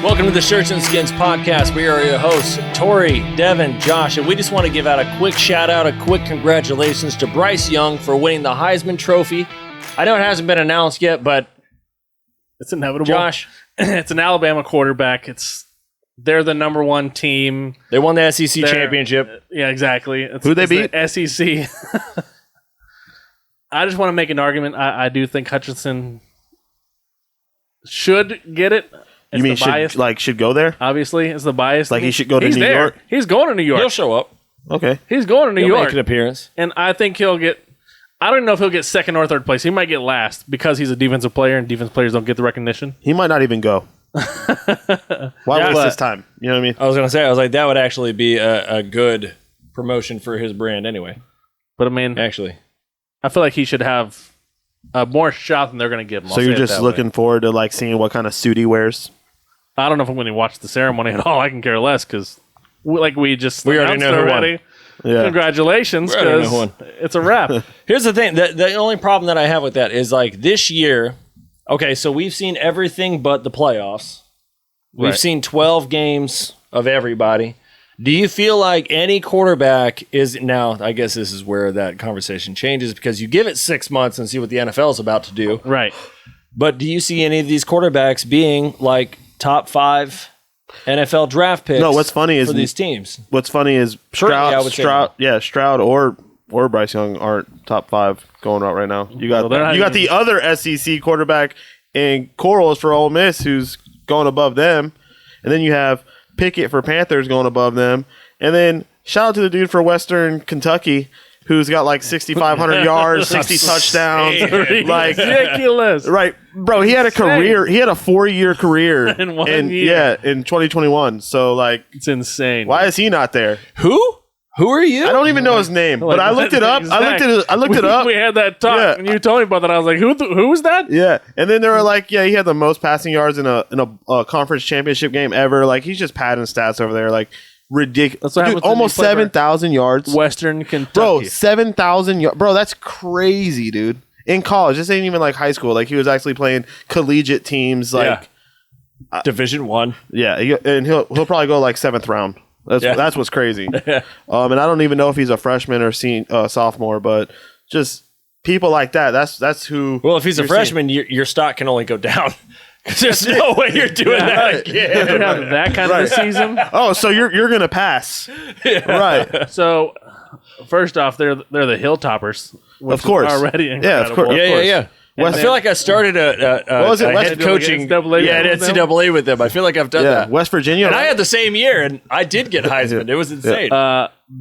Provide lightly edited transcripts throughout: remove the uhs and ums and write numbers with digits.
Welcome to the Shirts and Skins podcast. We are your hosts, Tori, Devin, Josh, and we just want to give out a quick shout out, a quick congratulations to Bryce Young for winning the Heisman Trophy. I know it hasn't been announced yet, but it's inevitable. Josh, it's an Alabama quarterback. They're the number one team. They won the SEC championship. Yeah, exactly. Who'd they beat? The SEC. I just want to make an argument. I do think Hutchinson should get it. You mean should go there? Obviously, it's the bias. Like he should go to New there. York? He's going to New York. He'll show up. Okay. He's going to New He'll York. make an appearance. And I think he'll get... I don't know if he'll get second or third place. He might get last because he's a defensive player and defensive players don't get the recognition. He might not even go. Why waste his time? You know what I mean? I was going to say, that would actually be a good promotion for his brand anyway. But I mean... Actually. I feel like he should have more shot than they're going to give him. So you're just looking forward to seeing what kind of suit he wears? I don't know if I'm going to watch the ceremony at all. I can care less because we already know who won. Yeah. Congratulations, because it's a wrap. Here's the thing. The only problem that I have with that is this year, okay, so we've seen everything but the playoffs. We've seen 12 games of everybody. Do you feel like any quarterback is now, I guess this is where that conversation changes because you give it 6 months and see what the NFL is about to do. Right. But do you see any of these quarterbacks being top 5 NFL draft picks? No, what's funny is for these teams. What's funny is Stroud or Bryce Young aren't top 5 going out right now. You got the other SEC quarterback in Corals for Ole Miss who's going above them, and then you have Pickett for Panthers going above them, and then shout out to the dude for Western Kentucky who's got 6,500 yards, 60 touchdowns. Ridiculous. Right. Bro, he had a career. He had a 4-year career in 1 year. Yeah, in 2021. So it's insane. Why is he not there? Who are you? I don't even know his name, but I looked it up. Exactly. I looked it up. We had that talk, and you told me about that. I was like, who was that? Yeah, and then they were he had the most passing yards in a conference championship game ever. He's just padding stats over there. Ridiculous. Dude, almost 7,000 yards. Western Kentucky. Bro, 7,000 yards. Bro, that's crazy, dude. In college. This ain't even high school. He was actually playing collegiate teams. Division I. Yeah, and he'll probably go 7th round. That's what's crazy. And I don't even know if he's a freshman or sophomore, but just people like that. That's who. Well, if he's a freshman, your stock can only go down. There's no way you're doing that again. You have that kind of a season. Oh, so you're gonna pass, right? So first off, they're the Hilltoppers, of course, already incredible. Yeah, of course, yeah. I feel like I started a head coaching at NCAA with them. I feel like I've done that. West Virginia, and I had the same year, and I did get Heisman. It was insane.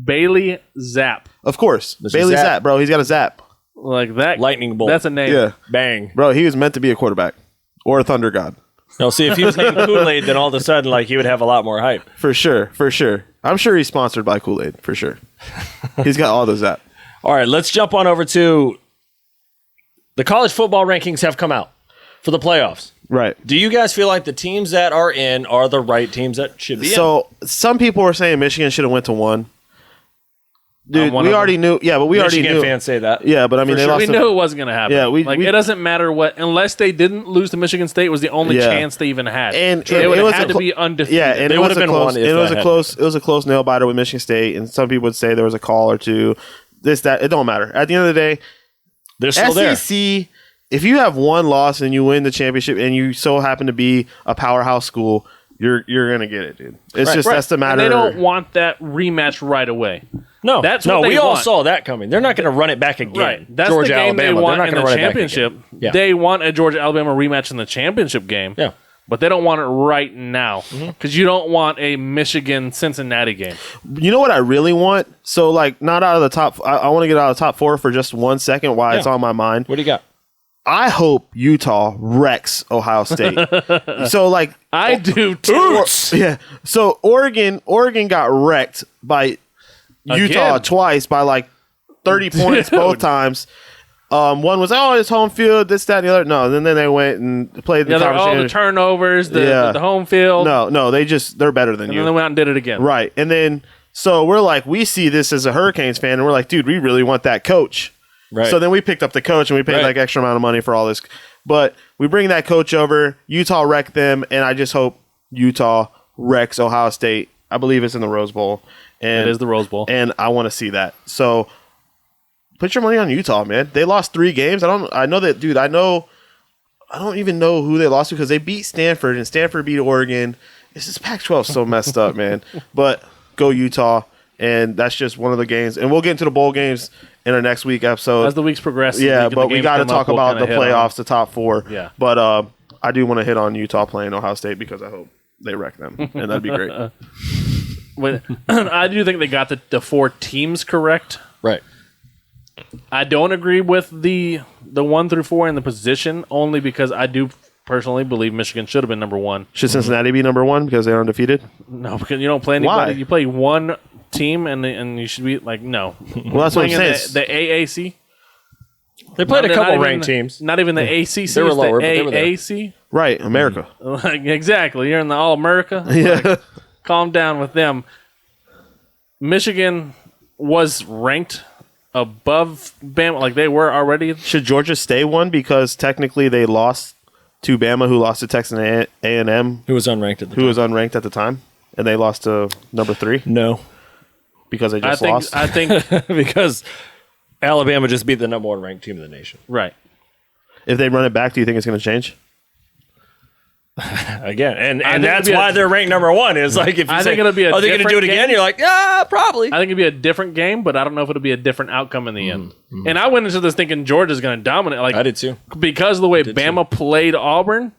Bailey Zapp, of course, Bailey Zapp, bro. He's got a zap like that. Lightning bolt. That's a name. Yeah, bang, bro. He was meant to be a quarterback. Or a Thunder God. No, see, if he was named Kool-Aid, then all of a sudden, he would have a lot more hype. For sure. I'm sure he's sponsored by Kool-Aid, for sure. He's got all those that. All right, let's jump on over to the college football rankings have come out for the playoffs. Right. Do you guys feel like the teams that are in are the right teams that should be in? So, some people were saying Michigan should have went to 1. Dude, we already knew. Yeah, but we already knew. Michigan fans say that. Yeah, but I mean, they lost. We knew it wasn't going to happen. Yeah, it doesn't matter what, unless they didn't lose to Michigan State, was the only chance they even had. And it would have had to be undefeated. Yeah, and it would have been close. It was a close nail biter with Michigan State, and some people would say there was a call or two. That it don't matter. At the end of the day, they're still there. SEC. If you have one loss and you win the championship, and you so happen to be a powerhouse school, you're gonna get it, dude. It's that's the matter. And they don't want that rematch right away. No, that's what we all saw that coming. They're not going to run it back again. Right. That's Georgia, the game Alabama. they want They're not in going to the run championship. It back again. Yeah. They want a Georgia Alabama rematch in the championship game. Yeah. But they don't want it right now because you don't want a Michigan Cincinnati game. You know what I really want? So not out of the top. I want to get out of the top 4 for just 1 second. Why it's on my mind? What do you got? I hope Utah wrecks Ohio State. So I do too. So Oregon got wrecked by Utah twice by 30 points both times. One was it's home field, this, that, and the other. No, then they went and played the conference. All the turnovers, the home field. No, they're better than you. And then they went out and did it again. Right, and then so we're we see this as a Hurricanes fan, and we're dude, we really want that coach. Right. So then we picked up the coach and we paid extra amount of money for all this. But we bring that coach over, Utah wrecked them, and I just hope Utah wrecks Ohio State. I believe it's in the Rose Bowl. And it is the Rose Bowl. And I want to see that. So put your money on Utah, man. They lost 3 games. I don't even know who they lost to because they beat Stanford and Stanford beat Oregon. This is Pac-12 so messed up, man. But go Utah, and that's just one of the games. And we'll get into the bowl games in our next week episode. As the weeks progress. Yeah, but we got to talk about the playoffs, the top 4. Yeah. But I do want to hit on Utah playing Ohio State because I hope they wreck them, and that'd be great. I do think they got the 4 teams correct. Right. I don't agree with the 1 through 4 in the position, only because I do personally believe Michigan should have been number 1. Should Cincinnati be number 1 because they're undefeated? No, because you don't play anybody. Why? You play one team, and you should be like, no. Well, that's what I'm saying. The AAC. They played a couple ranked teams. Not even the ACC. They were lower, the but they were there. AAC. Right, America. Exactly. You're in the All Merica. Yeah. Calm down with them. Michigan was ranked above Bama, like they were already. Should Georgia stay 1 because technically they lost to Bama, who lost to Texas A&M, Who was unranked at the time, and they lost to number 3 No. because they just lost. I think because Alabama just beat the number 1 ranked team in the nation. right. If they run it back, do you think it's going to change? Again, think and that's it'd be why they're ranked number 1. Is like if you I say, think it'll be a are they going to do it different again? game. You're like, probably. I think it'd be a different game, but I don't know if it'll be a different outcome in the end. And I went into this thinking Georgia's going to dominate. Like I did too. because of the way Bama played Auburn.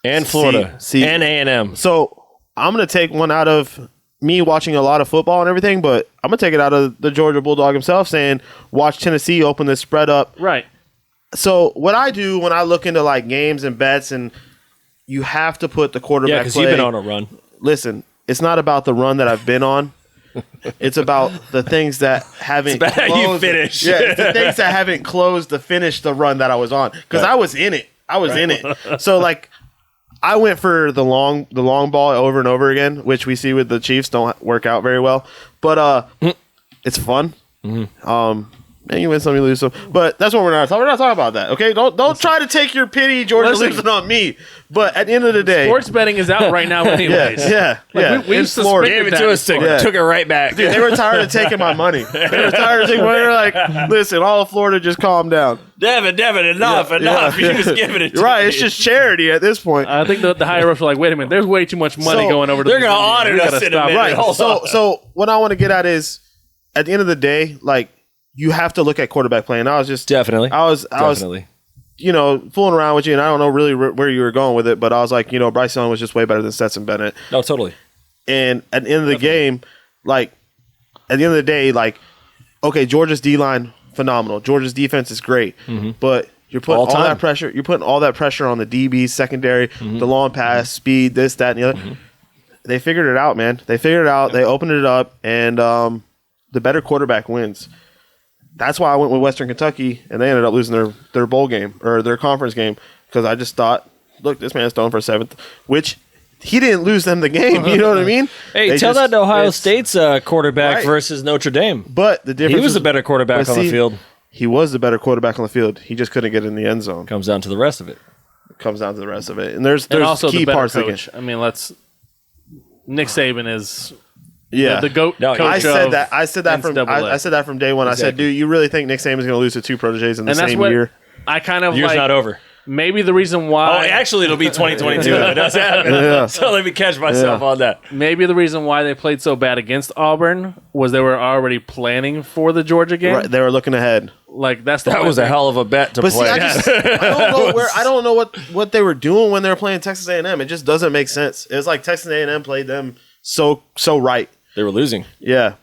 And Florida. See, and A&M. So I'm going to take one out of me watching a lot of football and everything, but I'm going to take it out of the Georgia Bulldog himself saying, watch Tennessee open this spread up. Right. So what I do when I look into like games and bets, and you have to put the quarterback Yeah, because play. you've been on a run. Listen, it's not about the run that I've been on. It's about the things that haven't It's about how you closed. finish. Yeah, it's the things that haven't closed to finish the run that I was on. Because I was in it. So like I went for the long ball over and over again, which we see with the Chiefs don't work out very well. But it's fun. And you win some, you lose some. But that's what we're not talking about that. Okay? Don't try to take your pity, Georgia, losing on me. But at the end of the day, Sports betting is out right now anyways. yeah. We It's Florida. Gave it to us, took it right back. Dude, they were tired of taking my money. They were like, listen, all of Florida, just calm down. Devin, enough. You're just giving it to Right, me. it's just charity at this point. I think the higher ups were like, wait a minute, there's way too much money So, going over to they're these gonna Indians. audit We us gotta in a stop. minute. Right. Hold on. So what I want to get at is, at the end of the day, like, you have to look at quarterback play. And I was just Definitely. I was fooling around with you, and I don't know really where you were going with it, but I was like, Bryce Young was just way better than Stetson Bennett. No, totally. And at the end of the game, like, at the end of the day, like, okay, Georgia's D-line, phenomenal. Georgia's defense is great. But you're putting all that pressure. You're putting all that pressure on the DB secondary, the long pass, speed, this, that, and the other. They figured it out, man. They figured it out. They opened it up, and the better quarterback wins. That's why I went with Western Kentucky, and they ended up losing their bowl game or their conference game because I just thought, look, this man's throwing for 7th, which he didn't lose them the game. You know what I mean? Hey, tell that to Ohio State's quarterback versus Notre Dame. But the difference, he was the better quarterback on the field. He was the better quarterback on the field. He just couldn't get in the end zone. Comes down to the rest of it. And there's also key the better parts coach. again. I mean, Nick Saban is Yeah, the GOAT. No, coach I said that. of I said that from. NCAA. I said that from day one. Exactly. I said, dude, you really think Nick Saban's going to lose to 2 proteges in the And that's same what year? I kind of Year's like. not over. Maybe the reason why. Oh, actually, it'll be 2022 if it does happen. Yeah. So let me catch myself on that. Maybe the reason why they played so bad against Auburn was they were already planning for the Georgia game. Right, they were looking ahead. Like that's the That was a hell of a bet to But see, play. I don't know what they were doing when they were playing Texas A&M. It just doesn't make sense. It was like Texas A&M played them so right. They were losing. Yeah,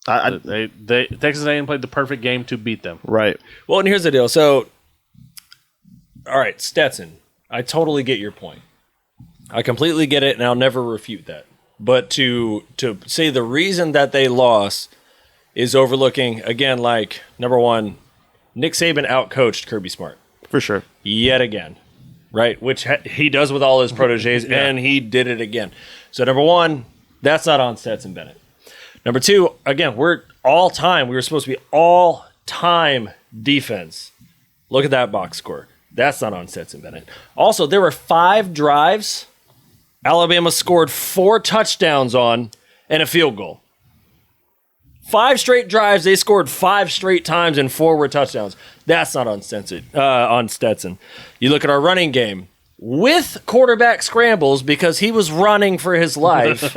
They Texas A&M played the perfect game to beat them. right. Well, and here's the deal. So, all right, Stetson, I totally get your point. I completely get it, and I'll never refute that. But to say the reason that they lost is overlooking, again, like, number one, Nick Saban outcoached Kirby Smart. For sure. Yet again, right? Which he does with all his proteges, and he did it again. So, number one, that's not on Stetson Bennett. Number two, again, we were supposed to be all-time defense. Look at that box score. That's not on Stetson Bennett. Also, there were 5 drives Alabama scored 4 touchdowns on and a field goal. 5 straight drives, they scored 5 straight times and 4 were touchdowns. That's not on Stetson. You look at our running game. With quarterback scrambles, because he was running for his life,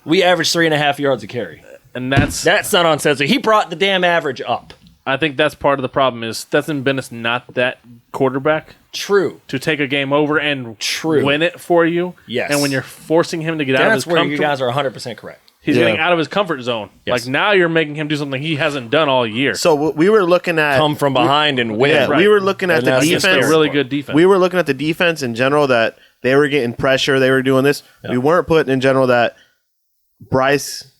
we averaged 3.5 yards a carry. And that's not on Stetson. He brought the damn average up. I think that's part of the problem is Stetson Bennett's not that quarterback. True. To take a game over and win it for you. Yes. And when you're forcing him to get out of his comfort zone. That's where you guys are 100% correct. He's getting out of his comfort zone. Yes. Like now you're making him do something he hasn't done all year. So we were looking at... Come from behind and win. Yeah, we were looking at the defense. A really good defense. We were looking at the defense in general that they were getting pressure. They were doing this. Yeah. We weren't putting in general that Bryce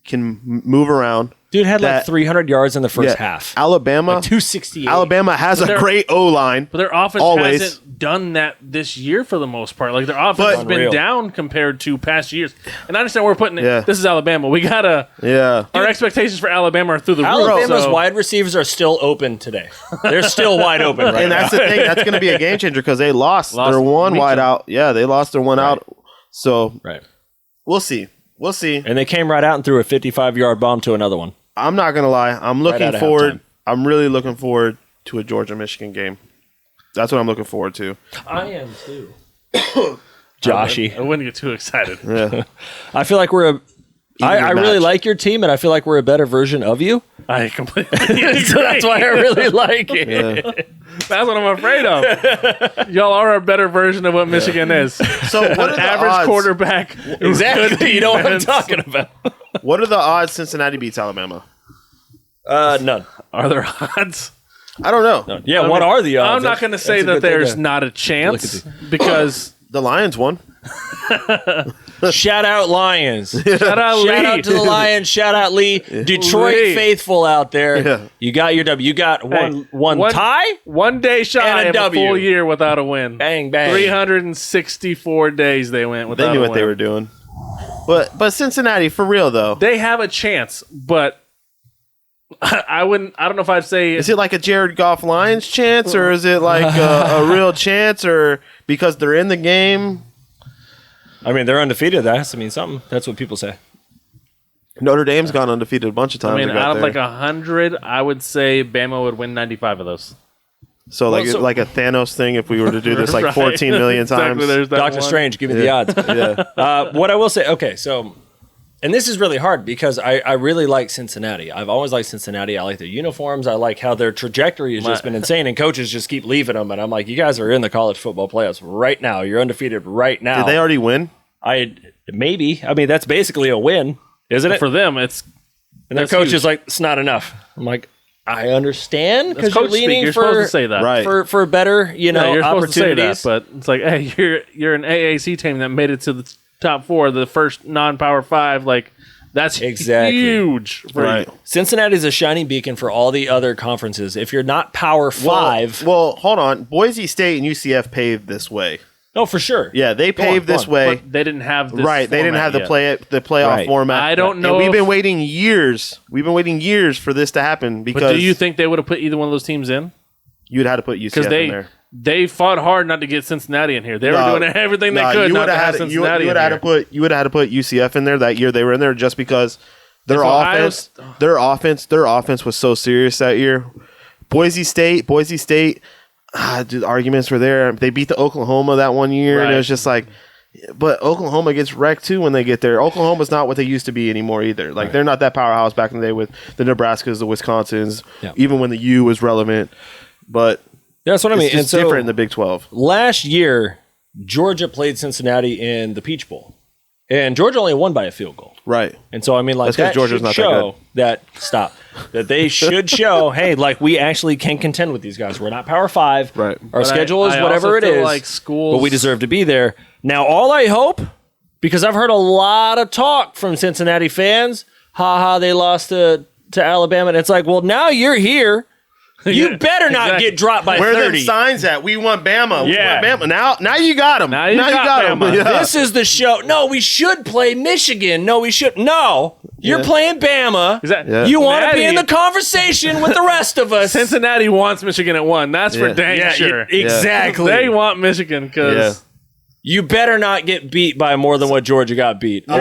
can move around. Dude had like 300 yards in the first half. Alabama, like 268. Alabama has a great O-line. But their offense hasn't done that this year for the most part. Like their offense has been down compared to past years. And I understand we're putting it. Yeah. This is Alabama. We gotta. Yeah. Our expectations for Alabama are through the roof. Alabama's wide receivers are still open today. They're still wide open right and that's now. The thing. That's going to be a game changer because they lost their one wide out. Yeah, they lost their one out. So we'll see. We'll see. And they came right out and threw a 55-yard bomb to another one. I'm not going to lie. I'm looking forward. I'm really looking forward to a Georgia-Michigan game. That's what I'm looking forward to. I am too. Joshy. I wouldn't get too excited. Yeah. I feel like we're I really like your team, and I feel like we're a better version of you. I completely agree. So that's why I really like it. Yeah. That's what I'm afraid of. Y'all are a better version of what Michigan is. So what are the average odds? Quarterback? Exactly. You know what I'm talking about. What are the odds Cincinnati beats Alabama? None. Are there odds? I don't know. No. Yeah, what are the odds? I'm not going to say that there's not a chance because the Lions won. Shout out Lions. Shout out Lee. Shout out to the Lions. Shout out Lee. Detroit faithful out there. Yeah. You got your W. You got one tie? 1 day shy of a full year without a win. Bang, bang. 364 days they went without a win. They knew what they were doing. But Cincinnati, for real, though. They have a chance, but I don't know if I'd say... Is it like a Jared Goff Lions chance, or is it like a real chance, or because they're in the game? I mean, they're undefeated. That has to mean something. That's what people say. Notre Dame's gone undefeated a bunch of times. I mean, out of like 100, I would say Bama would win 95 of those. So like a Thanos thing if we were to do this like 14 million times. Exactly, Doctor Strange, give me the odds. Yeah. What I will say, okay, so, and this is really hard because I really like Cincinnati. I've always liked Cincinnati. I like their uniforms. I like how their trajectory has just been insane, and coaches just keep leaving them. And I'm like, you guys are in the college football playoffs right now. You're undefeated right now. Did they already win? Maybe. I mean, that's basically a win, isn't it? For them, it's... And their coach is like, it's not enough. I'm like, I understand because you're leaning you're supposed to say that. Right. for better, you're opportunities. Supposed to say that, but it's like, hey, you're an AAC team that made it to the top 4, the first non-Power 5. Like, that's huge. Right. Cincinnati's a shining beacon for all the other conferences. If you're not Power 5, well, hold on. Boise State and UCF paved this way. Oh, for sure. Yeah, they paved this way. But they didn't have this right. They didn't have the playoff format. I don't know. And we've been waiting years. We've been waiting years for this to happen. Because but do you think they would have put either one of those teams in? You'd have to put UCF in there. They fought hard not to get Cincinnati in here. They were doing everything they could not to have Cincinnati in here. You would have had to put UCF in there that year. They were in there just because their offense was so serious that year. Boise State. Dude, arguments were there. They beat the Oklahoma that one year, and it was just like, but Oklahoma gets wrecked too when they get there. Oklahoma's not what they used to be anymore either. Like they're not that powerhouse back in the day with the Nebraskas, the Wisconsins, even when the U was relevant. But that's what I mean. It's different in the Big 12. Last year, Georgia played Cincinnati in the Peach Bowl, and Georgia only won by a field goal. Right. And so I mean, like that Georgia's should not show that they should show, hey, like we actually can contend with these guys. We're not Power 5. Right. Our schedule is whatever it is. Like schools, but we deserve to be there. Now, all I hope, because I've heard a lot of talk from Cincinnati fans, they lost to Alabama. And it's like, well, now you're here. You better not get dropped by 30. Where are them signs at? We want Bama. Yeah. We want Bama. Now you got them. Now you got them. Yeah. This is the show. No, we should play Michigan. No, we should. No, you're playing Bama. You want to be in the conversation with the rest of us. Cincinnati wants Michigan at 1. That's for dang sure. Exactly. They want Michigan because You better not get beat by more than what Georgia got beat. You're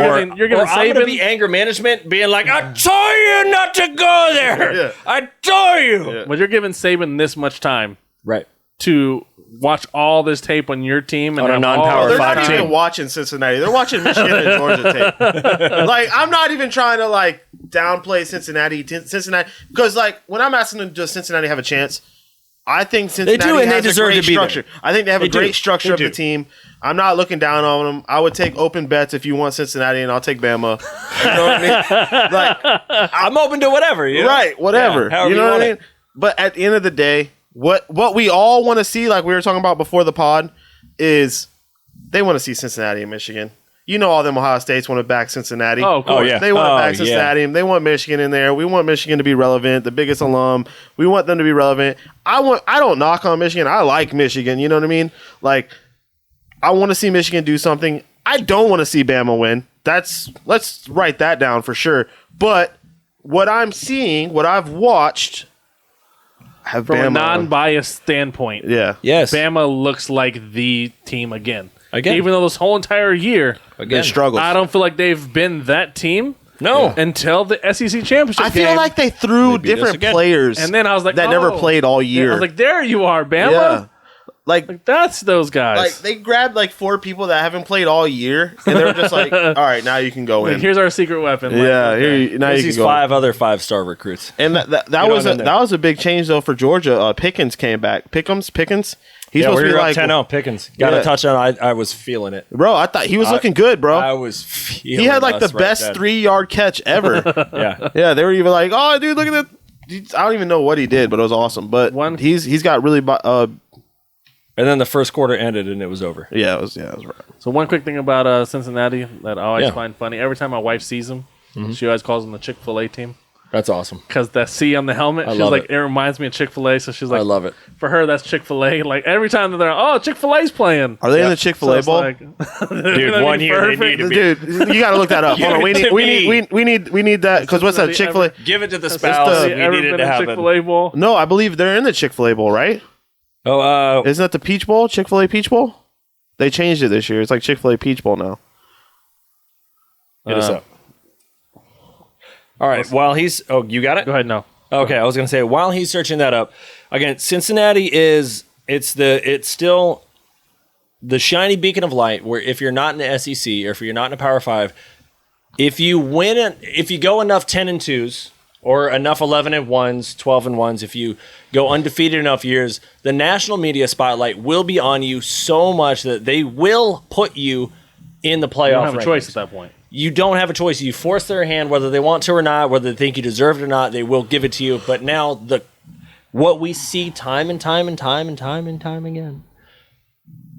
gonna I'm going to be anger management, being like, I told you not to go there. Yeah. I told you. Yeah. But you're giving Saban this much time. Right. To watch all this tape on your team and on a non-power 5 team. They're not even watching Cincinnati. They're watching Michigan and Georgia tape. Like, I'm not even trying to, like, downplay Cincinnati. Because, like, when I'm asking them, does Cincinnati have a chance? I think Cincinnati has a great structure. I think they have a great structure of the team. I'm not looking down on them. I would take open bets if you want Cincinnati, and I'll take Bama. You know what I mean? Like, I'm open to whatever. You know? Right, whatever. Yeah, you know what I mean? But at the end of the day, what we all want to see, like we were talking about before the pod, is they want to see Cincinnati and Michigan. You know, all them Ohio States want to back Cincinnati. Oh, of course. Yeah. They want to back Cincinnati. Yeah. They want Michigan in there. We want Michigan to be relevant, the biggest alum. We want them to be relevant. I don't knock on Michigan. I like Michigan. You know what I mean? Like, I want to see Michigan do something. I don't want to see Bama win. Let's write that down for sure. But what I'm seeing, what I've watched, have from Bama, a non-biased standpoint. Yeah. Yes. Bama looks like the team again. Again. Even though this whole entire year, again, struggles. I don't feel like they've been that team. No. Until the SEC championship I feel like they threw different players, and then I was like, that never played all year. I was like, there you are, Bama. Yeah. Like that's those guys. Like they grabbed like 4 people that haven't played all year, and they were just like, all right, now you can go in. Here's our secret weapon. Yeah, now you can go 5 other 5-star recruits. And that was a big change though for Georgia. Pickens came back. Pickens. He's supposed to be like 10-0. Pickens got a touchdown. I was feeling it, bro. I thought he was looking good, bro. I was feeling. He had like the best 3-yard catch ever. Yeah. They were even like, oh, dude, look at that. I don't even know what he did, but it was awesome. But he's got really. And then the first quarter ended and it was over. Yeah, it was right. So one quick thing about Cincinnati that I always find funny. Every time my wife sees them, she always calls them the Chick-Fil-A team. That's awesome. Because that C on the helmet, she's like, it reminds me of Chick-fil-A. So she's like, I love it. For her, that's Chick-fil-A. Like every time that they're, Chick-fil-A's playing. Are they in the Chick-fil-A bowl? Like, dude, 1 year they need to be. Dude, you got to look that up. Hold on, we need that because what's that Chick-fil-A? Give it to the spouse. We need it to happen. Chick-fil-A bowl? No, I believe they're in the Chick-fil-A bowl, right? Oh, isn't that the Peach Bowl? Chick-fil-A Peach Bowl? They changed it this year. It's like Chick-fil-A Peach Bowl now. Get us up. All right. While he's... Oh, you got it? Go ahead, no. Okay, I was going to say, while he's searching that up, again, Cincinnati is... It's still the shiny beacon of light where if you're not in the SEC or if you're not in a Power 5, if you go enough 10-2s or enough 11-1s, 12-1s, if you go undefeated enough years, the national media spotlight will be on you so much that they will put you in the playoff. You don't have a choice at that point. You don't have a choice. You force their hand, whether they want to or not, whether they think you deserve it or not, they will give it to you. But now what we see time and time again.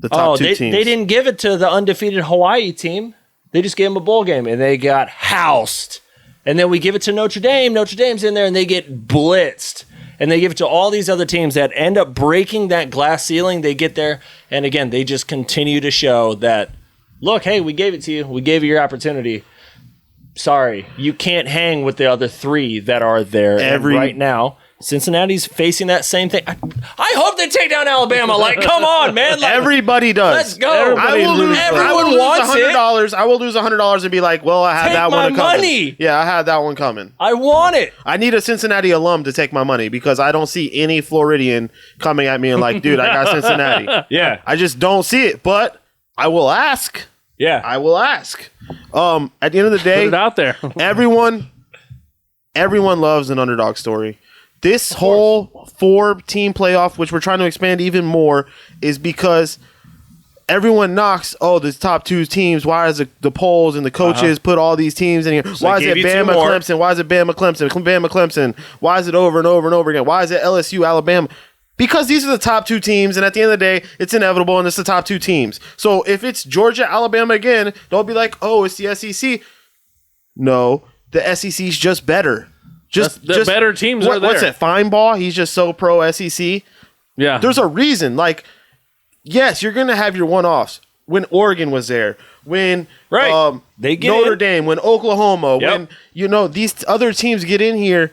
The top 2 teams. They didn't give it to the undefeated Hawaii team. They just gave them a bowl game, and they got housed. And then we give it to Notre Dame. Notre Dame's in there, and they get blitzed. And they give it to all these other teams that end up breaking that glass ceiling. They get there, and again, they just continue to show that, look, hey, we gave it to you. We gave you your opportunity. Sorry, you can't hang with the other 3 that are there right now. Cincinnati's facing that same thing. I hope they take down Alabama. Like, come on, man. Like, everybody does. Let's go. Everyone wants $100. I will lose $100 and be like, well, I had that one coming. Money. Yeah, I had that one coming. I want it. I need a Cincinnati alum to take my money because I don't see any Floridian coming at me and like, dude, I got Cincinnati. Yeah. I just don't see it, but I will ask. Yeah. I will ask. At the end of the day, put it out there. everyone loves an underdog story. This whole 4-team playoff, which we're trying to expand even more, is because everyone knocks, the top 2 teams. Why is the polls and the coaches put all these teams in here? Why is it Bama, Clemson? Why is it Bama, Clemson? Bama, Clemson? Why is it over and over and over again? Why is it LSU, Alabama? Because these are the top 2 teams, and at the end of the day, it's inevitable, and it's the top 2 teams. So if it's Georgia, Alabama again, don't be like, it's the SEC. No, the SEC's just better. Just better teams are there. What's it? Feinbaugh? He's just so pro SEC. Yeah. There's a reason. Like, yes, you're going to have your one-offs. When Oregon was there. When they get Notre Dame. When Oklahoma. Yep. When, these other teams get in here.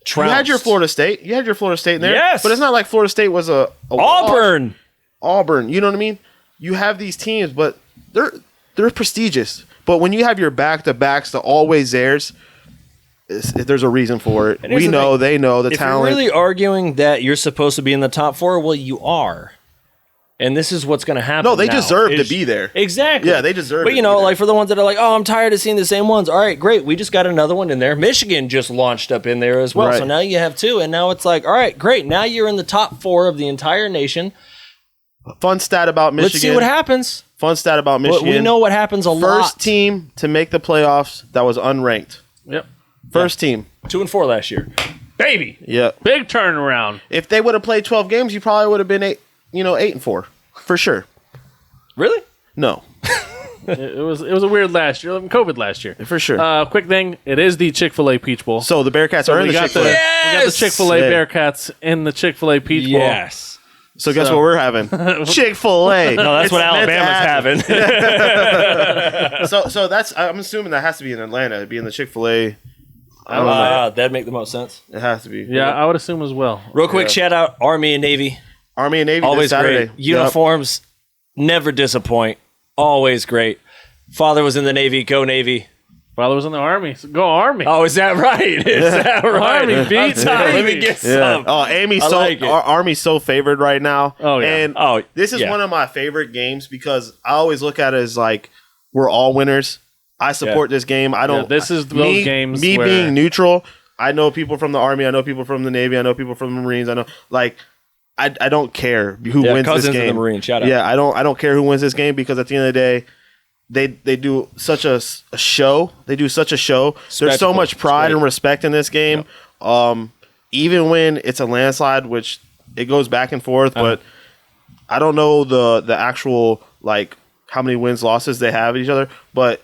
Trounced. You had your Florida State. In there. Yes. But it's not like Florida State was a Auburn. Auburn. You know what I mean? you have these teams, but they're prestigious. But when you have your back-to-backs, the always theirs, there's a reason for it. We know, they know the talent. If you're really arguing that you're supposed to be in the top 4, well, you are. And this is what's going to happen. No, they deserve to be there. Exactly. Yeah, they deserve But, like for the ones that are like, oh, I'm tired of seeing the same ones. All right, great. We just got another one in there. Michigan just launched up in there as well. Right. So now you have 2. And now it's like, all right, great. Now you're in the top 4 of the entire nation. Fun stat about Michigan. Let's see what happens. Fun stat about Michigan. We know what happens a lot. First team to make the playoffs that was unranked. Yep. First team. 2-4 last year. Baby. Yeah. Big turnaround. If they would have played 12 games, you probably would have been 8-4. For sure. Really? No. It was a weird last year. COVID last year. For sure. Quick thing. It is the Chick-fil-A Peach Bowl. So the Bearcats are in the Chick-fil-A. We got the Chick-fil-A Bearcats in the Chick-fil-A Peach Bowl. Yes. So guess what we're having? Chick-fil-A. No, that's what Alabama's having. So that's, I'm assuming that has to be in Atlanta. It'd be in the Chick-fil-A. I don't know. That'd make the most sense. It has to be. Yeah, I would assume as well. Real quick shout out Army and Navy. Army and Navy always this Saturday. Great. Uniforms never disappoint. Always great. Father was in the Navy. Go Navy. Father was in the Army. So go Army. Oh, is that right? Is that right? Army beat Navy. Let me get some. Oh, Army's so favored right now. Oh, yeah. And this is one of my favorite games because I always look at it as like we're all winners. I support this game. I don't. This is those games. Me being neutral. I know people from the Army. I know people from the Navy. I know people from the Marines. I know I don't care who wins this game. The Marine, shout out. Yeah, I don't care who wins this game because at the end of the day, they do such a show. They do such a show. There's so much pride and respect in this game. Yep. Even when it's a landslide, which it goes back and forth, but I don't know the actual like how many wins losses they have each other, but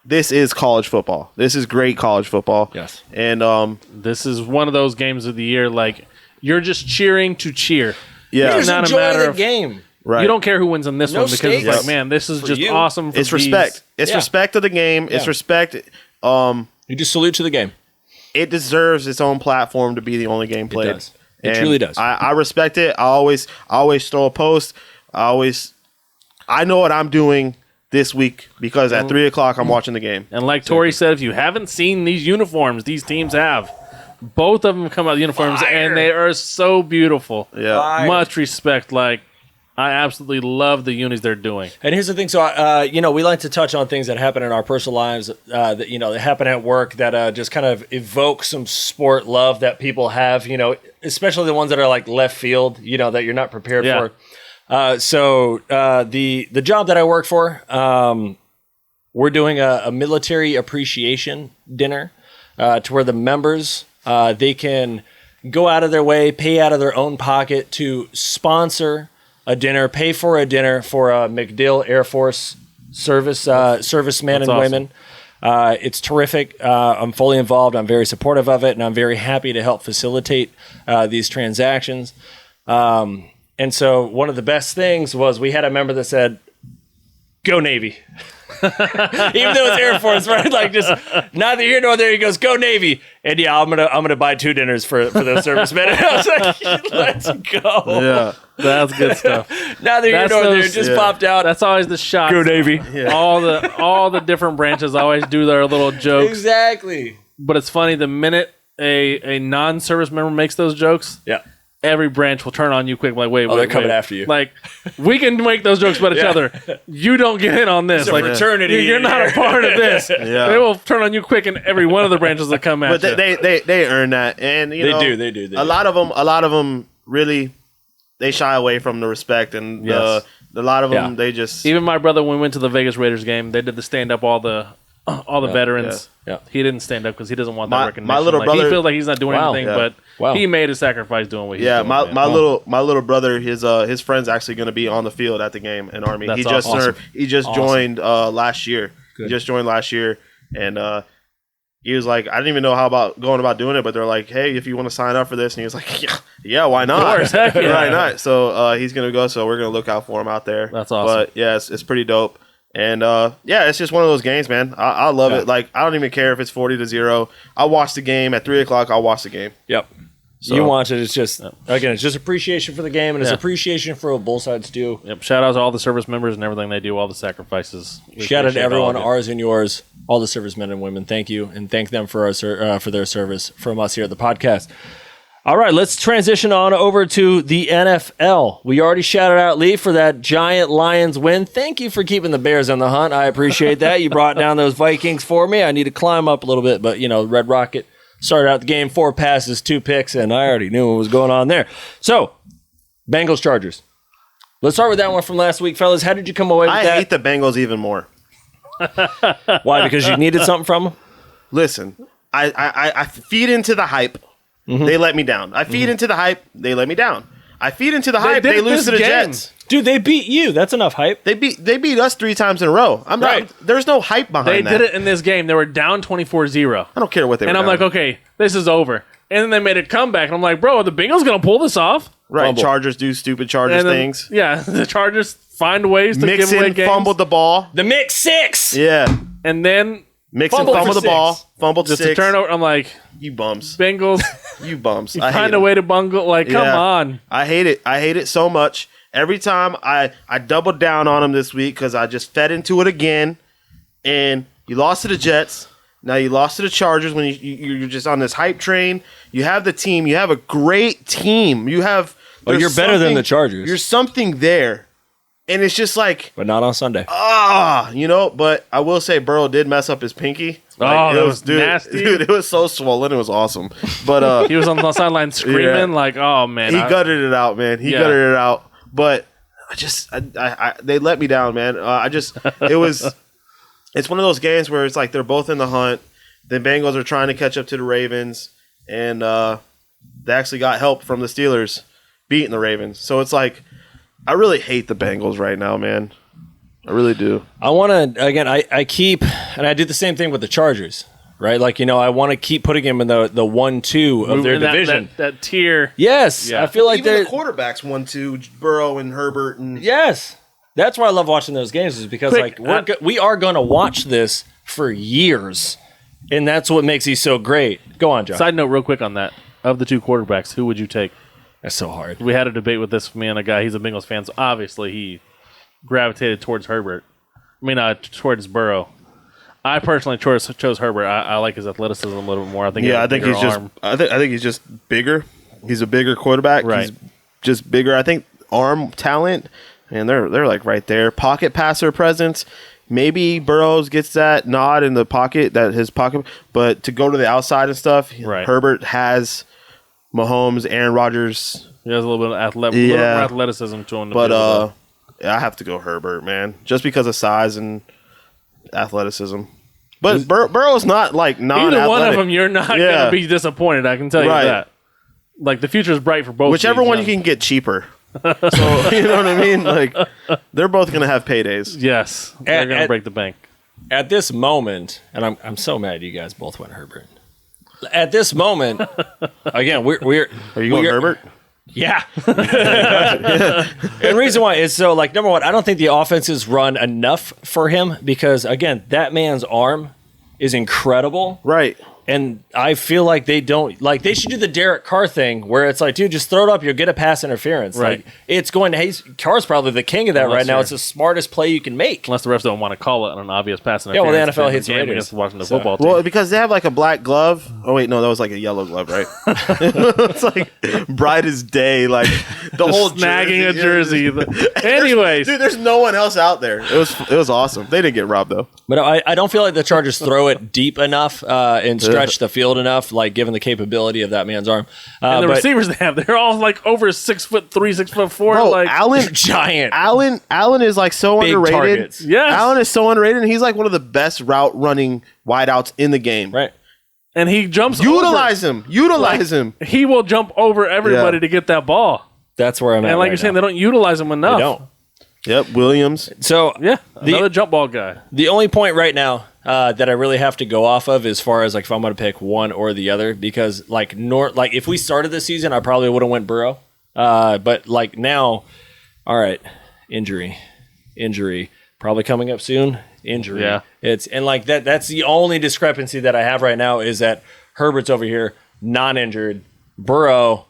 this is college football. This is great college football. Yes. And this is one of those games of the year like you're just cheering to cheer. Yeah. You're just enjoying the game. Right. You don't care who wins in this one because it's like, man, this is just awesome. It's respect. It's respect to the game. It's respect. You just salute to the game. It deserves its own platform to be the only game played. It does. It truly does. I respect it. I always throw a post. I know what I'm doing this week because at 3:00 I'm watching the game. And like Tori said, if you haven't seen these uniforms, these teams have. Both of them come out uniforms, and they are so beautiful. Yeah, much respect. Like, I absolutely love the unis they're doing. And here's the thing. So, we like to touch on things that happen in our personal lives that happen at work that just kind of evoke some sport love that people have, especially the ones that are like left field, that you're not prepared for. So the job that I work for, we're doing a military appreciation dinner to where the members, they can go out of their way, pay out of their own pocket to sponsor a dinner, pay for a dinner for a MacDill Air Force servicemen and women. It's terrific. I'm fully involved. I'm very supportive of it, and I'm very happy to help facilitate these transactions. And so one of the best things was we had a member that said, "Go Navy." Even though it's Air Force, right? Like just neither here nor there. He goes, "Go Navy," and yeah, I'm gonna buy 2 dinners for those servicemen. And I was like, "Let's go!" Yeah, that's good stuff. Neither here nor there. Just popped out. That's always the shot. Go Navy. Yeah. All the different branches always do their little jokes. Exactly. But it's funny the minute a non-service member makes those jokes. Yeah. Every branch will turn on you quick. Like, wait, they're coming after you. Like, we can make those jokes about each other. You don't get in on this. It's like, a fraternity. You're not a part of this. They will turn on you quick in every one of the branches that come at you. But they earn that, and they do. A lot of them really they shy away from the respect, and a lot of them they just. Even my brother, when we went to the Vegas Raiders game, they did the stand up all the veterans. Yeah. He didn't stand up because he doesn't want that recognition. My little brother, he feels like he's not doing anything, but he made a sacrifice doing what he's doing. My little brother, his friend's actually going to be on the field at the game in Army. That's he just joined last year. Good. He just joined last year, and he was like, I didn't even know how about going about doing it, but they're like, hey, if you want to sign up for this, and he was like, yeah, why not? Of course, heck yeah. Why not? So he's going to go. So we're going to look out for him out there. That's awesome. But yeah, it's pretty dope. And it's just one of those games, man. I love it. Like, I don't even care if it's 40-0. I'll watch the game at 3:00. I'll watch the game. Yep. So. You watch it. It's just again, it's just appreciation for the game, and it's appreciation for what both sides do. Yep. Shout out to all the service members and everything they do, all the sacrifices. Shout out to everyone, ours and yours, all the servicemen and women. Thank you, and thank them for their service from us here at the podcast. All right, let's transition on over to the NFL. We already shouted out Lee for that giant Lions win. Thank you for keeping the Bears on the hunt. I appreciate that. You brought down those Vikings for me. I need to climb up a little bit, but Red Rocket started out the game, 4 passes, 2 picks, and I already knew what was going on there. So, Bengals, Chargers. Let's start with that one from last week, fellas. How did you come away with that? I hate the Bengals even more. Why? Because you needed something from them? Listen, I feed into the hype. Mm-hmm. They let me down. I feed into the hype. They let me down. I feed into the hype. They lose to the Jets. Dude, they beat you. That's enough hype. They beat us 3 times in a row. There's no hype behind that. They did it in this game. They were down 24-0. I don't care what they were down. And I'm like, okay, this is over. And then they made a comeback. And I'm like, bro, are the Bengals going to pull this off? Right. Fumble. Chargers do stupid Chargers things. Yeah, the Chargers find ways to give away games. Fumbled the ball. The mix 6. Yeah. And then Mixon fumbled the ball. Fumbled just 6. a turnover. I'm like, you bums. Bengals. You bums. You find a way to bungle. Like, come on. I hate it. I hate it so much. Every time I doubled down on them this week because I just fed into it again. And you lost to the Jets. Now you lost to the Chargers when you're just on this hype train. You have the team. You have a great team. You have. You're better than the Chargers. You're something there. And it's just like. But not on Sunday. But I will say Burrow did mess up his pinky. It was nasty. Dude, it was so swollen. It was awesome. But he was on the sideline screaming like, oh, man. He gutted it out, man. He gutted it out. But they let me down, man. It's one of those games where it's like they're both in the hunt. The Bengals are trying to catch up to the Ravens, and they actually got help from the Steelers beating the Ravens. So it's like I really hate the Bengals right now, man. I really do. I want to, again, I keep, and I do the same thing with the Chargers. Right, like I want to keep putting him in the 1-2 of their division. That tier. Yes, I feel like even the quarterbacks 1-2, Burrow and Herbert, and yes, that's why I love watching those games. Is because we are going to watch this for years, and that's what makes these so great. Go on, John. Side note, real quick on that: of the 2 quarterbacks, who would you take? That's so hard. We had a debate with this man, a guy. He's a Bengals fan, so obviously he gravitated towards Herbert. Towards Burrow. I personally chose Herbert. I like his athleticism a little bit more. I think he's just bigger. He's a bigger quarterback. Right. He's just bigger. I think arm talent, and they're like right there. Pocket passer presence. Maybe Burrows gets that nod in the pocket, but to go to the outside and stuff, Herbert has Mahomes, Aaron Rodgers. He has a little bit of little more athleticism to him. But I have to go Herbert, man, just because of size and athleticism. But Burrow's not like non-athletic. Either one of them, you're not going to be disappointed. I can tell you that. Like the future is bright for both. Whichever one you can get cheaper. So you know what I mean? Like they're both going to have paydays. Yes, they're going to break the bank. At this moment, and I'm so mad you guys both went Herbert. At this moment, again, we're are you going Herbert? Yeah. And the reason why is so, like, number one, I don't think the offenses run enough for him because, again, that man's arm is incredible. Right. And I feel like they don't, like, they should do the Derek Carr thing where it's like, dude, just throw it up, you'll get a pass interference. Right. Like, it's going to, Carr's probably the king of that right now. It's the smartest play you can make. Unless the refs don't want to call it on an obvious pass interference. Yeah, well, the NFL hates Raiders against Washington football team. Well, because they have like a black glove. Oh, wait, no, that was like a yellow glove, right? It's like bright as day, like the whole snagging a jersey. Anyways. Dude, there's no one else out there. It was awesome. They didn't get robbed, though. But I don't feel like the Chargers throw it deep enough and stretch the field enough, like given the capability of that man's arm. And the receivers they have, they're all like over 6'3", 6'4". Bro, like Allen, giant. Allen is like so big underrated. Targets. Yes. Allen is so underrated, and he's like one of the best route running wideouts in the game. Right. And he jumps Utilize him. He will jump over everybody to get that ball. That's where I'm at. And like right you're saying, now. they don't utilize him enough. They don't. Yep, Williams. So another jump ball guy. The only point right now that I really have to go off of as far as like if I'm going to pick one or the other, because like if we started the season, I probably would have went Burrow. But like now, all right, injury, probably coming up soon. Injury. Yeah. And like that's the only discrepancy that I have right now is that Herbert's over here, non-injured. Burrow,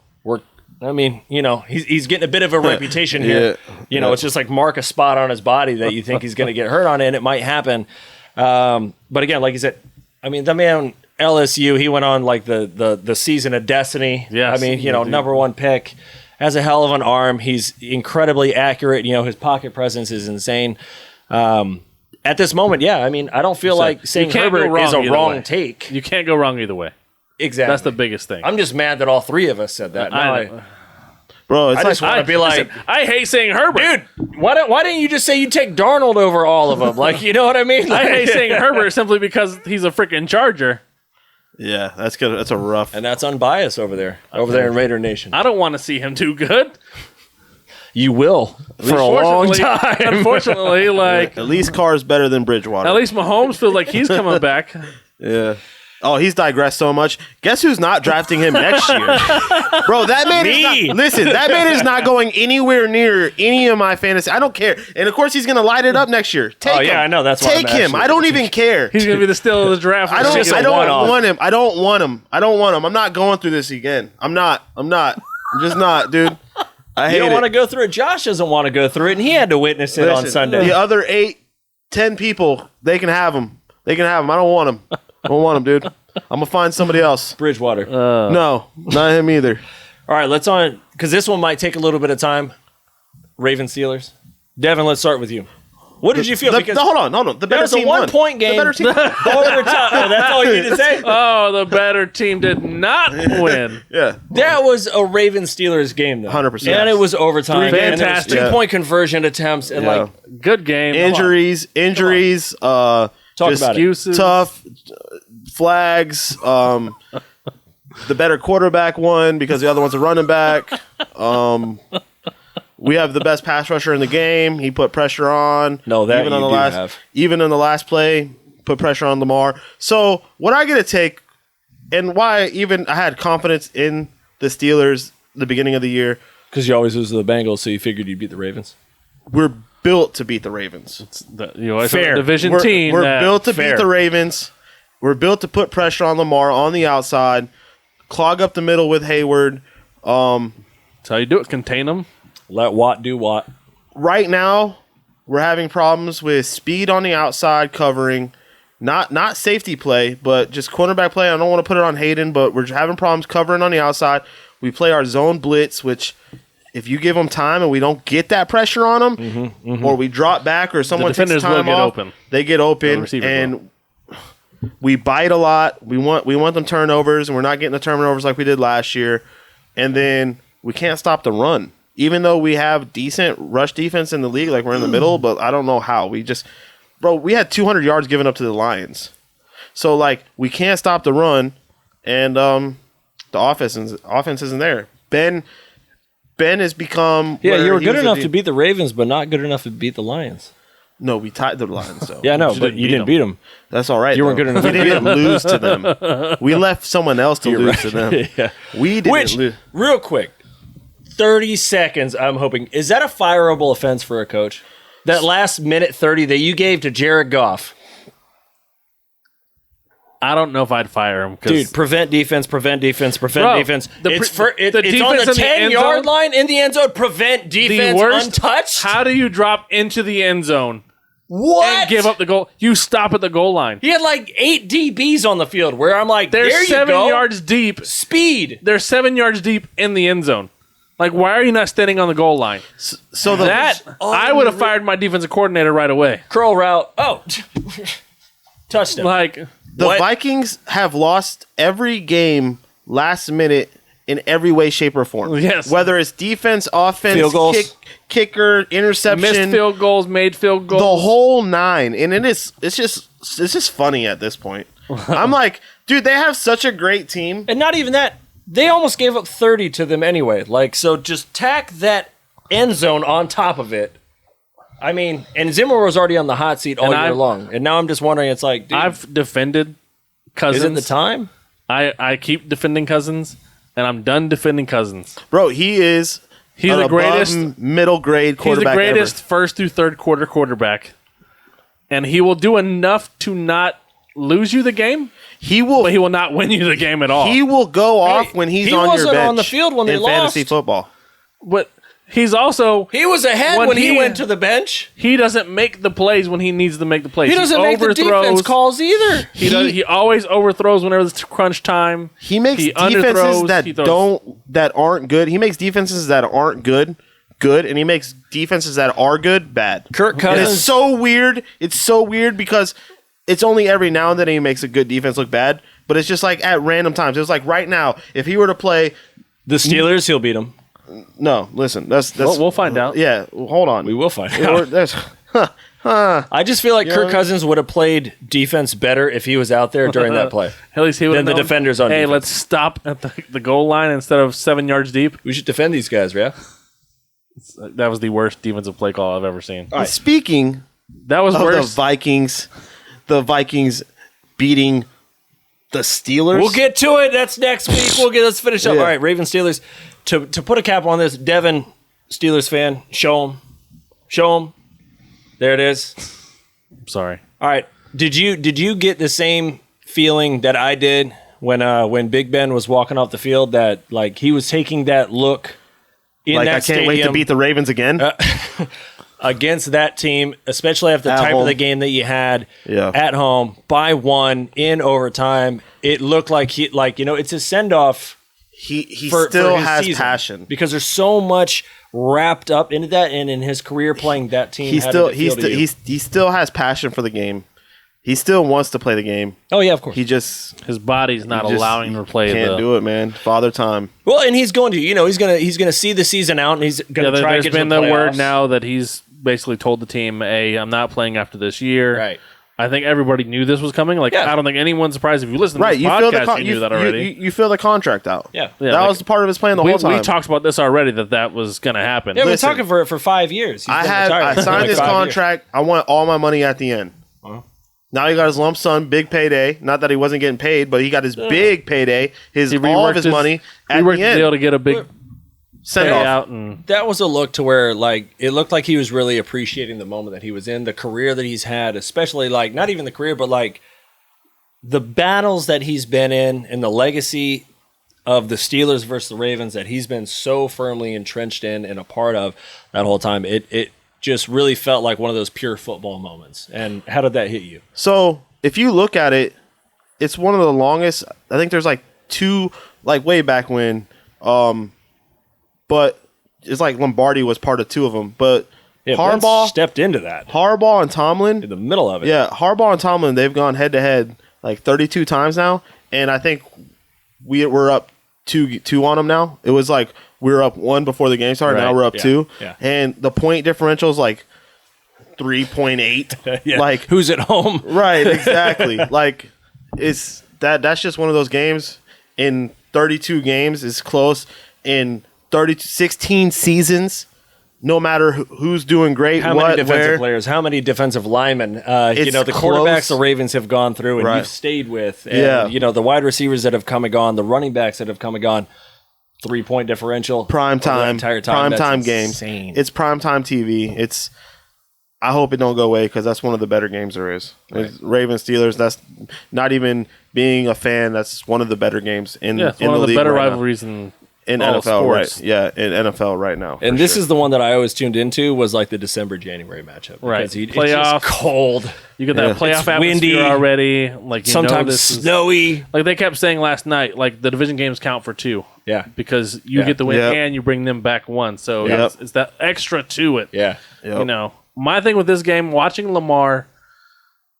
he's getting a bit of a reputation here. It's just like mark a spot on his body that you think he's going to get hurt on, and it might happen. But again, like you said, the man LSU, he went on like the season of destiny. Yes, number one pick, has a hell of an arm. He's incredibly accurate. His pocket presence is insane. At this moment, I don't feel like saying Herbert is a wrong take. You can't go wrong either way. Exactly. That's the biggest thing. I'm just mad that all three of us said that. Bro, I just want to be like, I hate saying Herbert. Dude, why didn't you just say you take Darnold over all of them? Like, you know what I mean? Like, I hate saying Herbert simply because he's a freaking Charger. Yeah, that's good. That's a rough. And that's unbiased over there in Raider Nation. I don't want to see him do good. You will for a long time. Unfortunately, at least Carr's better than Bridgewater. At least Mahomes feels like he's coming back. Yeah. Oh, he's digressed so much. Guess who's not drafting him next year? Bro, that man that man is not going anywhere near any of my fantasy. I don't care. And of course he's going to light it up next year. Take him. I know. That's why Take him. I don't even care. He's going to be the steal of the draft. I don't want him. I don't want him. I'm not going through this again. I'm just not, dude. I hate it. You don't want to go through it. Josh doesn't want to go through it, and he had to witness it on Sunday. The other 8-10 people, they can have him. I don't want him. I don't want him, dude. I'm going to find somebody else. Bridgewater. No, not him either. All right, because this one might take a little bit of time. Ravens Steelers. Devin, let's start with you. What did you feel? Hold on. The better team won. 1-point game. The better team won. That's all you need to say? Oh, the better team did not win. Yeah. That was a Ravens-Steelers game, though. 100%. And it was overtime. Fantastic. And 2-point conversion attempts. And good game. Injuries. Talk about excuses. Tough flags. The better quarterback won because the other one's a running back. We have the best pass rusher in the game. He put pressure on. No, that even on the last, even in the last play, put pressure on Lamar. So what I get to take, and why even I had confidence in the Steelers the beginning of the year, because you always lose to the Bengals, so you figured you'd beat the Ravens. We're built to beat the Ravens. It's a division team. We're built to beat the Ravens. We're built to put pressure on Lamar on the outside, clog up the middle with Hayward. That's how you do it. Contain them. Let Watt do Watt. Right now, we're having problems with speed on the outside covering, not safety play, but just cornerback play. I don't want to put it on Hayden, but we're having problems covering on the outside. We play our zone blitz, which if you give them time and we don't get that pressure on them, or we drop back or someone takes time off, they get open, and we bite a lot. We want them turnovers, and we're not getting the turnovers like we did last year. And then we can't stop the run. Even though we have decent rush defense in the league, like we're in the middle, but I don't know how. We had 200 yards given up to the Lions. So, we can't stop the run, and the offense isn't there. Ben has become... Yeah, you were good enough to beat the Ravens, but not good enough to beat the Lions. No, we tied the Lions, though. Yeah, no, but you didn't beat them. That's all right. You weren't good enough. We didn't lose to them. We left someone else to lose to them. Yeah. We didn't lose. Real quick, 30 seconds, I'm hoping. Is that a fireable offense for a coach? That last minute 30 that you gave to Jared Goff. I don't know if I'd fire him. Dude, prevent defense. It's on the 10-yard line in the end zone. Prevent defense untouched. How do you drop into the end zone? What? And give up the goal. You stop at the goal line. He had 8 DBs on the field where I'm like, they're there you 7 go. yards deep. Speed. They're 7 yards deep in the end zone. Why are you not standing on the goal line? I would have fired my defensive coordinator right away. Curl route. Oh. Touchdown. The Vikings have lost every game last minute in every way, shape, or form. Yes. Whether it's defense, offense, field goals, kicker, interception, missed field goals, made field goals, the whole 9. And it's just funny at this point. I'm like, dude, they have such a great team, and not even that. They almost gave up 30 to them anyway. So just tack that end zone on top of it. I mean, and Zimmer was already on the hot seat all year long. And now I'm just wondering, it's like, dude, I've defended Cousins. Is it the time? I keep defending Cousins, and I'm done defending Cousins. Bro, he's the greatest middle grade quarterback. He's the greatest first through third quarter quarterback. And he will do enough to not lose you the game. He will, but he will not win you the game at all. He will go off when he's on your bench. He wasn't on the field when they lost. Fantasy football. But he's also... He was ahead when he went to the bench. He doesn't make the plays when he needs to make the plays. He doesn't make the defense calls either. He always overthrows whenever it's crunch time. He makes defenses that aren't good. He makes defenses that aren't good, and he makes defenses that are good, bad. Kirk Cousins. And it's so weird. It's so weird because it's only every now and then he makes a good defense look bad, but it's just like at random times. It was like right now, if he were to play the Steelers, he'll beat them. No, listen. That's we'll find out. Yeah, hold on. We will find out. I just feel like Kirk Cousins would have played defense better if he was out there during that play. At least he would have the defenders on defense. Hey, let's stop at the goal line instead of 7 yards deep. We should defend these guys, yeah? That was the worst defensive play call I've ever seen. Right. Speaking that was worse. The Vikings beating the Steelers. We'll get to it. That's next week. Let's finish up. Yeah. All right, Ravens Steelers. To put a cap on this, Devin, Steelers fan, show him. There it is. Sorry. All right. Did you get the same feeling that I did when Big Ben was walking off the field, that like he was taking that look in like that I can't stadium, wait to beat the Ravens again against that team, especially after the type of the game that you had at home by 1 in overtime. It looked like it's a send off. He still has season, passion because there's so much wrapped up into that, and in his career playing that team, he still has passion for the game. He still wants to play the game. Oh yeah, of course. His body's not allowing him to play. Can't do it, man. Father time. Well, and he's going to, he's going to see the season out, and he's going to try to get to the playoffs. There's been the word now that he's basically told the team, "Hey, I'm not playing after this year." Right. I think everybody knew this was coming. Like, I don't think anyone's surprised if you listen to this podcast, you knew that already. You feel the contract out. Yeah. That was the part of his plan the whole time. We talked about this already, that was going to happen. Yeah, we've been talking for 5 years. I signed this contract. I want all my money at the end. Uh-huh. Now he got his lump sum, big payday. Not that he wasn't getting paid, but he got his big payday, all of his money at the end. He worked the deal to get a big out, and that was a look to where it looked like he was really appreciating the moment that he was in, the career that he's had, especially not even the career, but the battles that he's been in and the legacy of the Steelers versus the Ravens that he's been so firmly entrenched in and a part of that whole time. It just really felt like one of those pure football moments. And how did that hit you? So if you look at it, it's one of the longest. I think there's two, way back when. But it's like Lombardi was part of 2 of them. But Harbaugh stepped into that. Harbaugh and Tomlin. In the middle of it. Yeah, Harbaugh and Tomlin, they've gone head-to-head 32 times now. And I think we're up 2 on them now. It was we were up 1 before the game started. Right. Now we're up 2. Yeah. And the point differential is 3.8. Yeah. Who's at home? Right, exactly. It's that's just one of those games. In 32 games is close. In 16 seasons, no matter who's doing great, how many defensive players, how many defensive linemen, the quarterbacks the Ravens have gone through and you've stayed with, and the wide receivers that have come and gone, the running backs that have come and gone, 3-point differential, prime time games. It's prime time TV. I hope it don't go away because that's one of the better games there is. Right. Ravens Steelers. That's not even being a fan. That's one of the better games in the league. One of the better rivalries in NFL, sports. Right? Yeah, in NFL right now. And this is the one that I always tuned into was the December-January matchup. Right. It's just cold. You get that playoff atmosphere windy, already. Sometimes snowy. They kept saying last night, the division games count for 2. Yeah. Because you get the win and you bring them back 1. So it's that extra to it. Yeah. Yep. My thing with this game, watching Lamar,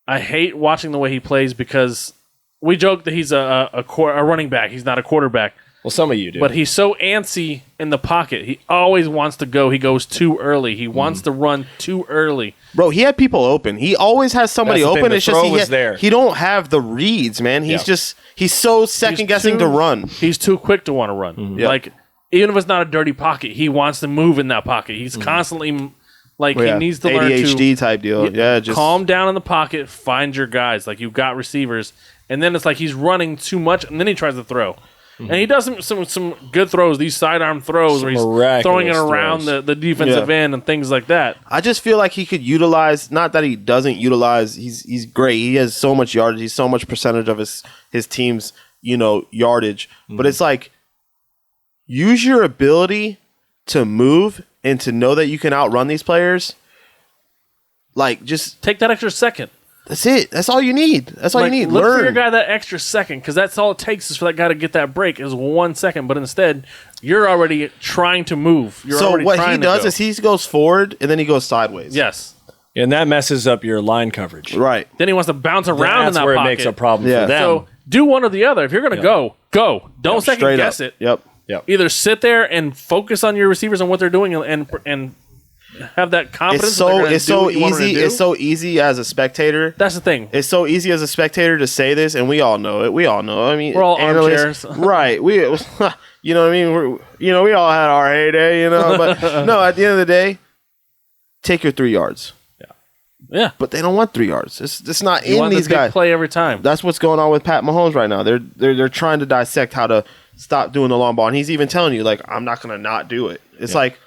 I hate watching the way he plays because we joke that he's a running back. He's not a quarterback. Well, some of you do. But he's so antsy in the pocket. He always wants to go. He goes too early. He wants to run too early. Bro, he had people open. He always has somebody open. It's just there. He don't have the reads, man. He's so second-guessing to run. He's too quick to want to run. Mm-hmm. Yep. Even if it's not a dirty pocket, he wants to move in that pocket. He's constantly... he needs to learn to... ADHD type deal. Yeah, just... Calm down in the pocket. Find your guys. You've got receivers. And then it's he's running too much, and then he tries to throw. And he does some good throws, these sidearm throws where he's throwing it around the defensive end and things like that. I just feel like he could utilize, not that he doesn't utilize, he's great. He has so much yardage. He's so much percentage of his team's, yardage. But it's like, use your ability to move and to know that you can outrun these players. Like, just take that extra second. That's it. That's all you need. That's all you need. Look Learn. for your guy that extra second, because that's all it takes is for that guy to get that break is 1 second. But instead, you're already trying to move. So what he does is he goes forward and then he goes sideways. Yes. And that messes up your line coverage. Right. Then he wants to bounce around in that where pocket. it makes a problem for them. So do one or the other. If you're going to go. Don't second guess it. Yep. Either sit there and focus on your receivers and what they're doing and have that confidence. It's so easy. It's so easy as a spectator. That's the thing. It's so easy as a spectator to say this, and we all know it. I mean, we're all armchairs, right? We, you know what I mean? We all had our heyday, But no, at the end of the day, take your 3 yards. Yeah. But they don't want 3 yards. It's not you in want these the big guys. Play every time. That's what's going on with Pat Mahomes right now. They're trying to dissect how to stop doing the long ball, and he's even telling you, like, I'm not going to not do it. It's like,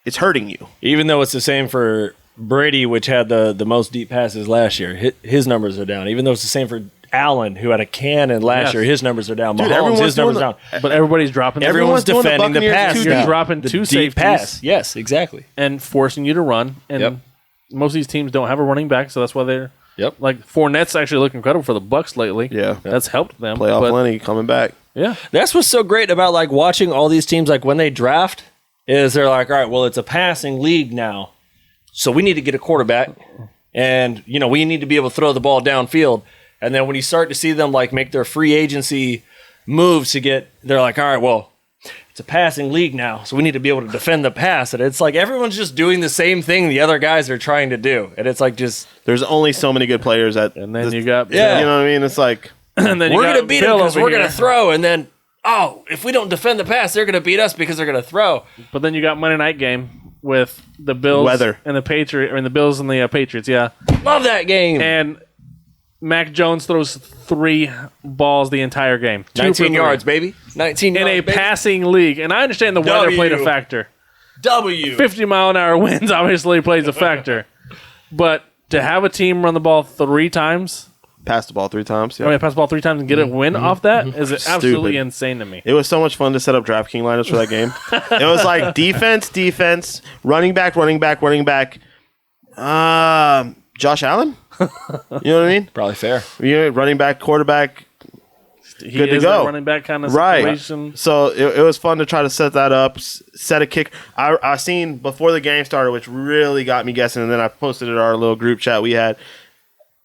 it's hurting you. Even though it's the same for Brady, which had the most deep passes last year, his numbers are down. Even though it's the same for Allen, who had a cannon last year, his numbers are down. Mahomes, his numbers are down. But everybody's dropping. Everyone's defending the pass. You're dropping two safeties. Pass. Yes, exactly. And forcing you to run. And most of these teams don't have a running back, so that's why they're like Fournette's actually looking incredible for the Bucs lately. Yeah. That's helped them. Playoff Lenny coming back. Yeah. That's what's so great about like watching all these teams, like when they draft, is they're like, all right, well, it's a passing league now, so we need to get a quarterback, and we need to be able to throw the ball downfield. And then when you start to see them like make their free agency moves they're like, all right, well, it's a passing league now, so we need to be able to defend the pass. And it's like everyone's just doing the same thing the other guys are trying to do, and it's like just there's only so many good players and then you got you know what I mean? It's like and then we're gonna beat them because we're gonna throw, and then. Oh, if we don't defend the pass, they're going to beat us because they're going to throw. But then you got Monday night game with the Bills and the Patriots, and the Bills and the Patriots. Yeah, love that game. And Mac Jones throws 3 balls the entire game. 19 yards, baby. 19 yards in a passing league. And I understand the weather played a factor. 50-mile-an-hour winds obviously plays a factor. But to have a team run the ball 3 times. Pass the ball 3 times. Yeah. Pass the ball 3 times and get a win off that is absolutely insane to me. It was so much fun to set up DraftKings lineups for that game. It was like defense, running back. Josh Allen? You know what I mean? Probably fair. Running back, quarterback. He good to is go. That running back kind of situation. Right. So it was fun to try to set that up, set a kick. I seen before the game started, which really got me guessing, and then I posted it in our little group chat we had,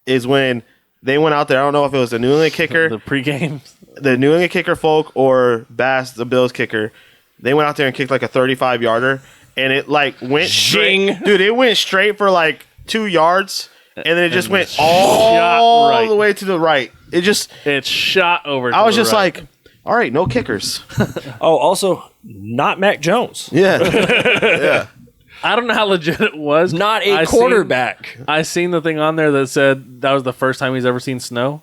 is when they went out there. I don't know if it was the New England kicker, the pregame, the New England kicker folk, or Bass, the Bills kicker. They went out there and kicked like a 35-yarder, and it like went straight. Dude, it went straight for like 2 yards, and then it just went all the way to the right. It shot over. I was just like, all right, no kickers. Also, not Mac Jones. Yeah. Yeah. I don't know how legit it was. Not a quarterback. I seen the thing on there that said that was the first time he's ever seen snow.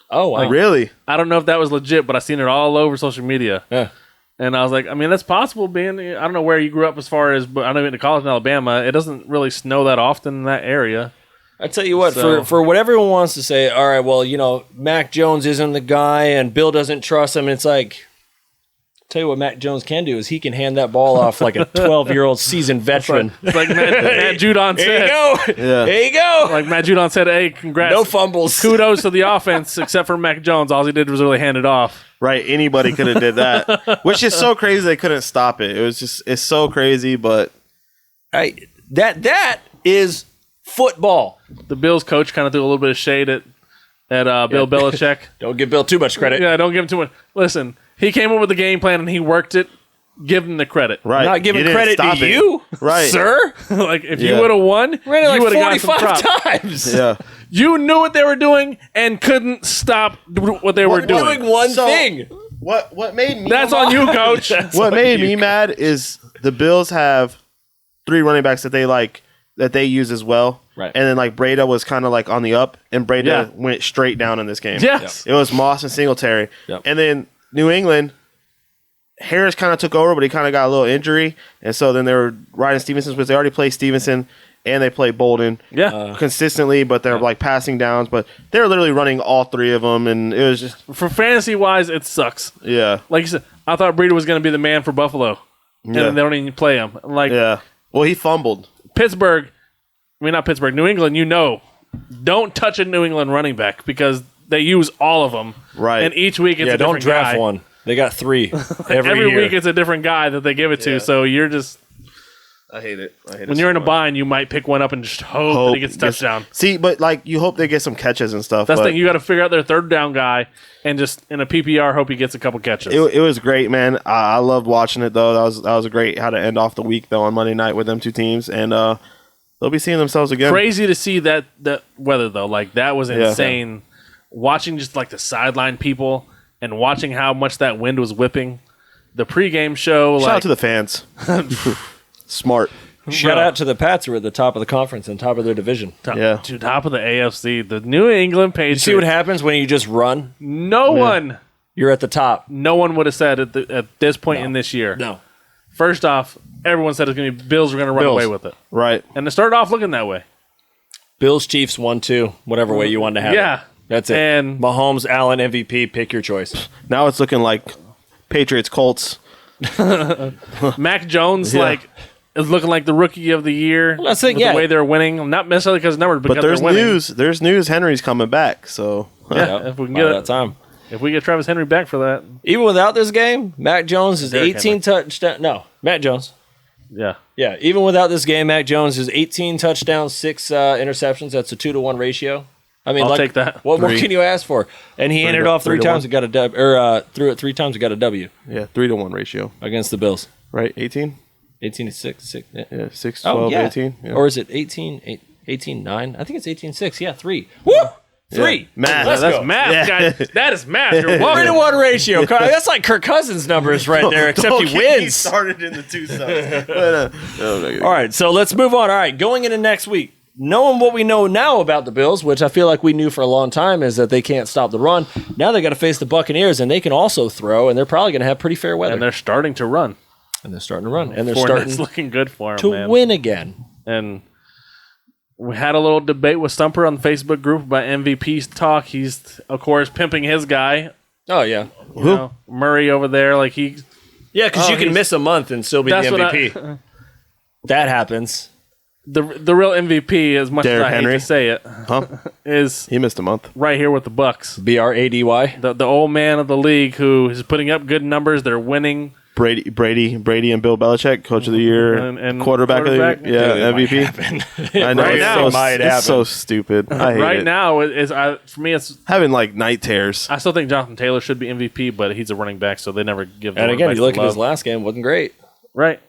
Oh, wow. Really? I don't know if that was legit, but I seen it all over social media. Yeah. And I was like, I mean, that's possible being, I don't know where you grew up as far as, but I know you went to college in Alabama. It doesn't really snow that often in that area. I tell you what, for what everyone wants to say, all right, well, Mac Jones isn't the guy and Bill doesn't trust him. It's like, tell you what Mac Jones can do is he can hand that ball off like a 12-year-old seasoned veteran. It's like Matt Judon said. There you go. Yeah. There you go. Like Matt Judon said, hey, congrats. No fumbles. Kudos to the offense, except for Mac Jones. All he did was really hand it off. Right. Anybody could have did that, which is so crazy they couldn't stop it. It's so crazy, but that is football. The Bills coach kind of threw a little bit of shade at Bill Belichick. Don't give Bill too much credit. Yeah, don't give him too much. Listen, he came up with the game plan and he worked it. Give him the credit. Right. Not giving credit to you, right, sir. Like if you would have won, you would have got some props. 45 times. Yeah. You knew what they were doing and couldn't stop what they were doing. One thing. What made me? That's on you, coach. What made me mad is the Bills have 3 running backs that they use as well. Right. And then like Breda was kind of like on the up, and Breda went straight down in this game. Yes. It was Moss and Singletary. Yep. And then New England, Harris kind of took over, but he kind of got a little injury, and so then they were riding Stevenson, because they already played Stevenson and they play Bolden consistently, but they're like passing downs, but they're literally running all three of them, and it was just for fantasy wise, it sucks. Yeah, like you said, I thought Breida was going to be the man for Buffalo, and then they don't even play him. Like, well, he fumbled. New England. Don't touch a New England running back because they use all of them. Right, and each week it's a different don't draft guy. one. They got 3 every week. It's a different guy that they give it to. So you're just. I hate it. When you're in a bind, you might pick one up and just hope that he gets a touchdown. See, but like you hope they get some catches and stuff. That's the thing. You got to figure out their third down guy and just in a PPR hope he gets a couple catches. It was great, man. I loved watching it though. That was a great how to end off the week though on Monday night with them two teams, and they'll be seeing themselves again. Crazy to see that weather though. Like that was insane. Yeah. Watching just like the sideline people and watching how much that wind was whipping. The pregame show. Shout out to the fans. Smart. Shout out to the Pats who are at the top of the conference and top of their division. Top of the AFC. The New England Patriots. You see what happens when you just run? No one. You're at the top. No one would have said at this point in this year. No. First off, everyone said it's going to be Bills were going to run away with it. Right. And it started off looking that way. Bills, Chiefs, 1-2, whatever way you want to have it. That's it. And Mahomes, Allen, MVP, pick your choice. Now it's looking like Patriots, Colts. Mac Jones, is looking like the rookie of the year. Well, that's the way they're winning. Not necessarily because of numbers, but there's they're winning. news. There's news. Henry's coming back. So if we can get that time. If we get Travis Henry back for that. Even without this game, Mac Jones is 18 touchdowns. No, Matt Jones. Yeah. Yeah, even without this game, Mac Jones is 18 touchdowns, 6 interceptions. That's a 2-to-1 ratio. I mean, I'll take that. What more can you ask for? And he entered off 3 times and got a W, or threw it 3 times and got a W. Yeah, 3-to-1 ratio against the Bills. Right, 18? 18 to 6. Yeah, 6, 12, 18. Yeah. Or is it 18, 18, 9? I think it's 18, 6. Yeah, 3. Woo! 3. Yeah. Math. That's math, guys. That is math. You're welcome. 3-to-1 ratio. That's like Kirk Cousins numbers right there, except he wins. He started in the 2 subs. All right, so let's move on. All right, going into next week, knowing what we know now about the Bills, which I feel like we knew for a long time, is that they can't stop the run. Now they got to face the Buccaneers, and they can also throw, and they're probably going to have pretty fair weather. And they're starting to run. And they're starting looking good for them, to win again. And we had a little debate with Stumper on the Facebook group about MVP talk. He's, of course, pimping his guy. Oh, yeah. You know, Murray over there. Like because you can miss a month and still be the MVP. That happens. The real MVP, as much as I hate to say it, is he missed a month right here with the Bucks. Brady, the old man of the league who is putting up good numbers. They're winning. Brady and Bill Belichick, Coach of the Year, and quarterback of the year, MVP. I know right now, it's so stupid. I hate right it. now, for me, it's having like night tears. I still think Jonathan Taylor should be MVP, but he's a running back, so they never give. And again, you look at his last game; wasn't great. Right.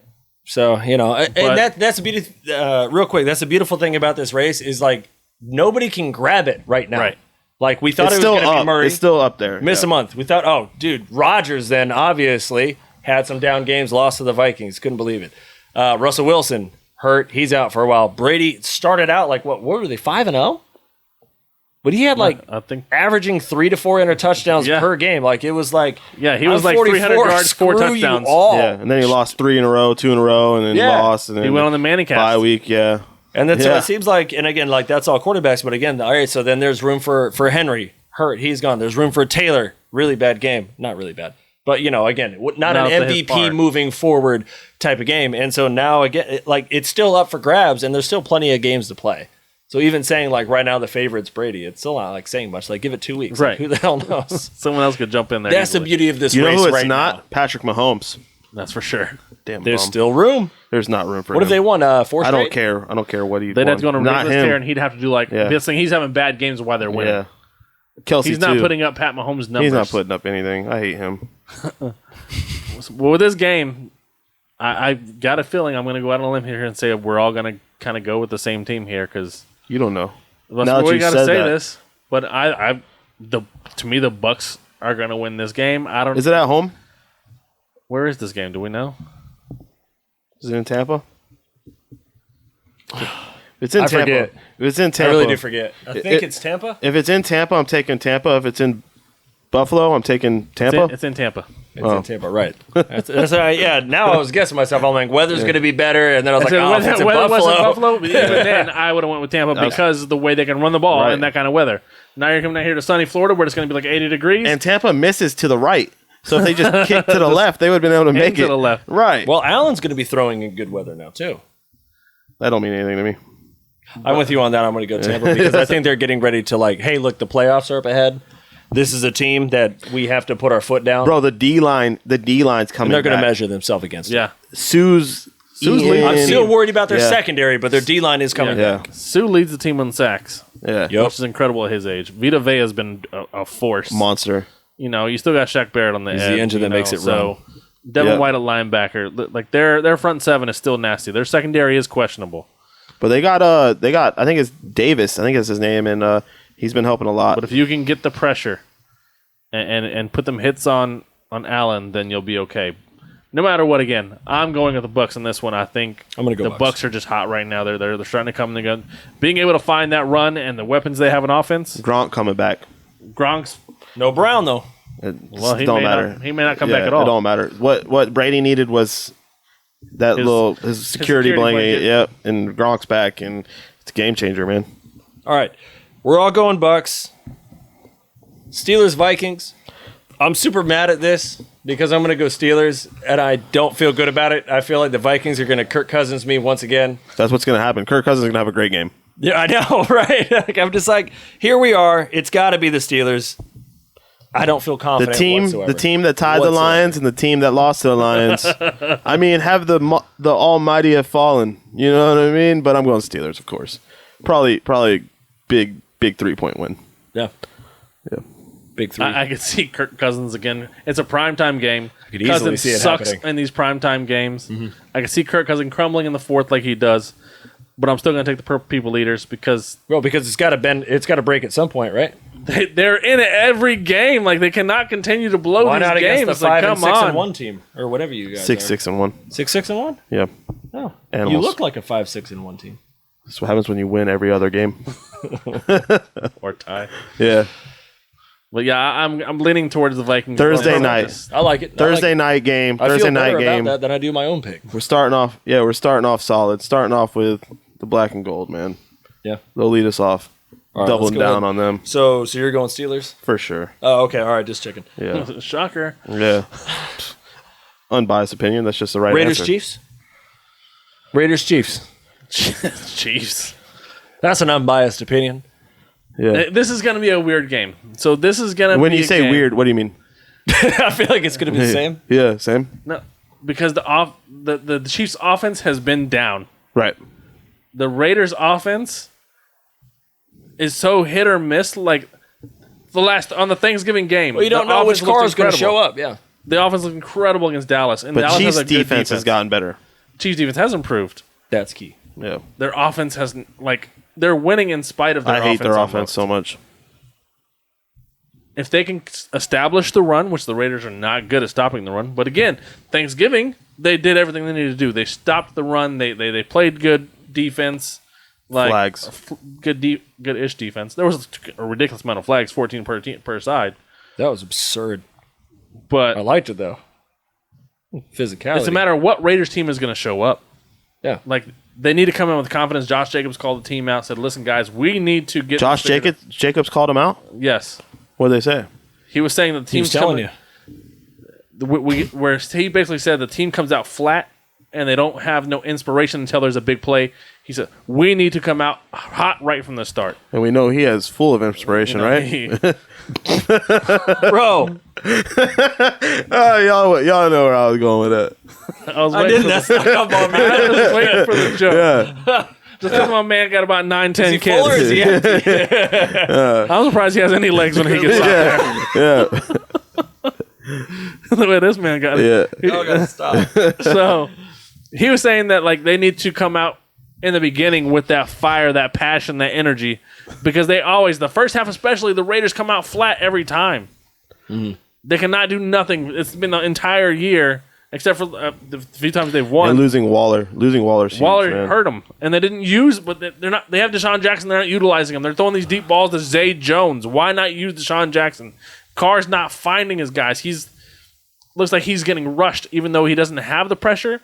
So and that's a beauty. Real quick, that's the beautiful thing about this race is like nobody can grab it right now. Right. Like we thought it was going to be Murray. It's still up there. Miss a month. We thought, Rodgers then obviously had some down games, lost to the Vikings. Couldn't believe it. Russell Wilson hurt. He's out for a while. Brady started out like what were they, 5-0? But he had I think averaging 3 to 4 touchdowns per game. Like it was like he was like 300 yards, 4 touchdowns. Yeah, and then he lost 3 in a row, 2 in a row, and then lost. And then he went on the Manning cast. Bye week, yeah. And that's what it seems like. And again, like that's all quarterbacks. But again, all right. So then there's room for Henry hurt. He's gone. There's room for Taylor. Really bad game. Not really bad. But, again, not an MVP moving forward type of game. And so now, again, it's still up for grabs, and there's still plenty of games to play. So even saying, right now the favorite's Brady, it's still not, saying much. Give it 2 weeks. Right. Who the hell knows? Someone else could jump in there. That's the beauty of this race right now. You know who it's now. not? Patrick Mahomes. That's for sure. Damn, there's still room. There's not room for him. What if they won 4 straight? I don't care. I don't care what he They'd have to go on a ridiculous tear, and he'd have to do this thing. He's having bad games while they're winning. Yeah. Kelsey, he's not putting up Pat Mahomes' numbers. He's not putting up anything. I hate him. Well, with this game, I got a feeling I'm going to go out on a limb here and say we're all going to kind of go with the same team here because you don't know. Now we got to say this, but to me the Bucks are going to win this game. I don't. Is it at home? Where is this game? Do we know? Is it in Tampa? It's in Tampa. Forget. If it's in Tampa, I really do forget. I think it's Tampa. If it's in Tampa, I'm taking Tampa. If it's in Buffalo, I'm taking Tampa. It's in Tampa. It's in Tampa, right? That's now I was guessing myself. I'm like, weather's going to be better, and then I was like, if it's in Buffalo. Even then, I would have went with Tampa because of the way they can run the ball in that kind of weather. Now you're coming out here to sunny Florida where it's going to be like 80 degrees. And Tampa misses to the right. So if they just kicked to the left, they would have been able to make it. To the left. Right. Well, Allen's going to be throwing in good weather now, too. That don't mean anything to me. I'm with you on that. I'm going to go Tampa because I think they're getting ready to hey, look, the playoffs are up ahead. This is a team that we have to put our foot down. Bro, the D-line's coming. And they're going to measure themselves against it. Yeah. Sue's leading. I'm still worried about their secondary, but their D-line is coming back. Sue leads the team in sacks. Yeah. Which is incredible at his age. Vita Vea has been a force. Monster. You still got Shaq Barrett on the edge. He's the engine that makes it run. So Devin White at linebacker. Their front seven is still nasty. Their secondary is questionable. But they got I think it's Davis. I think that's his name, and he's been helping a lot. But if you can get the pressure and put them hits on Allen, then you'll be okay. No matter what, again, I'm going with the Bucs on this one. I think I'm going to go the Bucs are just hot right now. They're starting to come in the gun. Being able to find that run and the weapons they have in offense. Gronk coming back. Gronk's no Brown though. It don't matter. He may not come back at all. It don't matter. What Brady needed was his security blanket. Yep, and Gronk's back, and it's a game changer, man. All right, we're all going Bucs. Steelers Vikings. I'm super mad at this because I'm going to go Steelers, and I don't feel good about it. I feel like the Vikings are going to Kirk Cousins me once again. That's what's going to happen. Kirk Cousins is going to have a great game. Yeah, I know, right? I'm just like, here we are. It's got to be the Steelers. I don't feel confident The team that tied the Lions and the team that lost to the Lions. I mean, have the almighty have fallen. You know what I mean? But I'm going Steelers, of course. Probably big 3-point win. Yeah. Big 3. I could see Kirk Cousins again. It's a primetime game. I could easily see it sucks happening in these primetime games. Mm-hmm. I could see Kirk Cousins crumbling in the fourth like he does. But I'm still going to take the Purple People Leaders because it's got to break at some point, right? They're in it every game. Like they cannot continue to blow Why these not games. Against the 5-6-1 team or whatever you guys 6-6-1. 6-6-1? Yeah. Oh, Animals. you look like a 5-6-1 team. That's what happens when you win every other game or tie. Yeah. But yeah, I'm leaning towards the Vikings. Thursday night. I like it. Thursday night game. I Thursday feel night better game. about that than I do my own pick. We're starting off solid. Starting off with the black and gold, man. Yeah. They'll lead us off. Right, doubling down on them. So you're going Steelers? For sure. Oh, okay. All right, just checking. Yeah. Shocker. Yeah. Unbiased opinion. That's just the right Raiders answer. Chiefs? Raiders Chiefs. Chiefs. That's an unbiased opinion. Yeah. This is going to be a weird game. So this is going to be When you say weird, what do you mean? I feel like it's going to be the same. Yeah, same. No, because the Chiefs offense has been down. Right. The Raiders offense is so hit or miss, like on the Thanksgiving game. Well, you don't know which car is going to show up. Yeah, the offense looked incredible against Dallas, and but Dallas Chiefs' has a good defense has gotten better. Chiefs' defense has improved. That's key. Yeah, their offense has they're winning in spite of their offense. I hate their offense so much. If they can establish the run, which the Raiders are not good at stopping the run, but again, Thanksgiving they did everything they needed to do. They stopped the run. They played good defense. Flags. Good-ish defense. There was a ridiculous amount of flags, 14 per side. That was absurd. But I liked it, though. Physicality. It's a matter of what Raiders team is going to show up. Yeah. They need to come in with confidence. Josh Jacobs called the team out, said, listen, guys, we need to get... Josh Jacobs called him out? Yes. What did they say? He was saying that the team's telling you. Where he basically said the team comes out flat and they don't have no inspiration until there's a big play. He said, we need to come out hot right from the start. And we know he has full of inspiration, right? Bro. Y'all know where I was going with that. I was waiting for the joke. Yeah. Just because my man got about 9-10 is he kids. Full or is he empty? I'm surprised he has any legs when he gets out there. Yeah. The way this man got it. Yeah. Y'all gotta stop. So he was saying that they need to come out in the beginning with that fire, that passion, that energy, because they always, the first half especially, the Raiders come out flat every time. Mm. They cannot do nothing. It's been the entire year, except for the few times they've won. And losing Waller. Waller hurt them, and they didn't use. But they're not. They have Deshaun Jackson. They're not utilizing him. They're throwing these deep balls to Zay Jones. Why not use Deshaun Jackson? Carr's not finding his guys. looks like he's getting rushed, even though he doesn't have the pressure.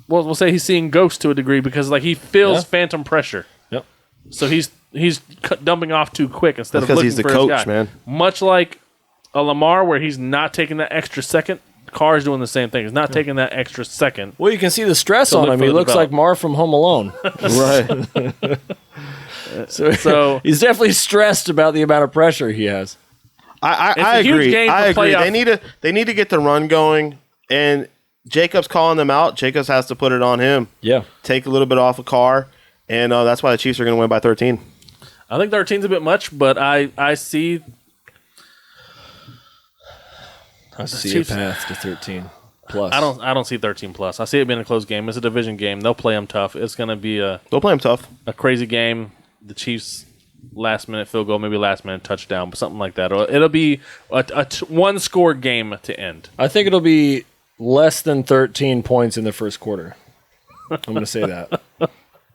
We'll say he's seeing ghosts to a degree because like he feels phantom pressure. Yep. So he's dumping off too quick instead of looking he's the for coach, his guy. man. Much like a Lamar, where he's not taking that extra second. Carr's doing the same thing. He's not taking that extra second. Well, you can see the stress on him. He looks like Mar from Home Alone. Right. So he's definitely stressed about the amount of pressure he has. I agree. I agree. They need to get the run going, and Jacobs calling them out. Jacobs has to put it on him. Yeah. Take a little bit off of Carr, and that's why the Chiefs are going to win by 13. I think 13's a bit much, but I see. I see a path to 13 plus. I don't see 13 plus. I see it being a close game. It's a division game. They'll play them tough. It's going to be they'll play them tough. A crazy game. The Chiefs last minute field goal, maybe last minute touchdown, but something like that. It'll be a one score game to end. I think it'll be less than 13 points in the first quarter. I'm going to say that.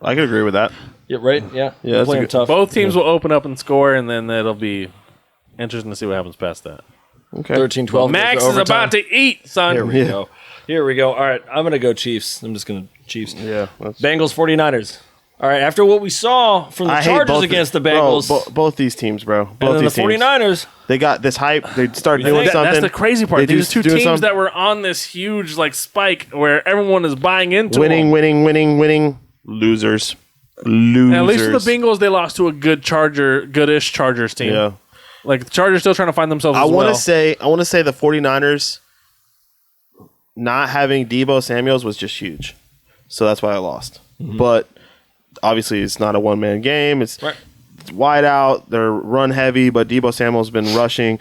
I could agree with that. Yeah, right? Yeah. Yeah, play them tough. Both teams will open up and score, and then it'll be interesting to see what happens past that. Okay. 13-12. Max is about to eat, son. Here we go. All right, I'm going to go Chiefs. I'm just going to Chiefs. Yeah. Bengals, 49ers. All right, after what we saw from the Chargers against the Bengals. Both these teams, bro. Both these teams. 49ers. They got this hype. They started doing something. That's the crazy part. These two teams that were on this huge spike where everyone is buying into winning. Losers. And at least for the Bengals, they lost to a goodish Chargers team. Yeah. Like the Chargers still trying to find themselves. I want to say the 49ers not having Deebo Samuels was just huge. So that's why I lost. Mm-hmm. But obviously it's not a one-man game. It's wide out. They're run heavy, but Deebo Samuel's been rushing.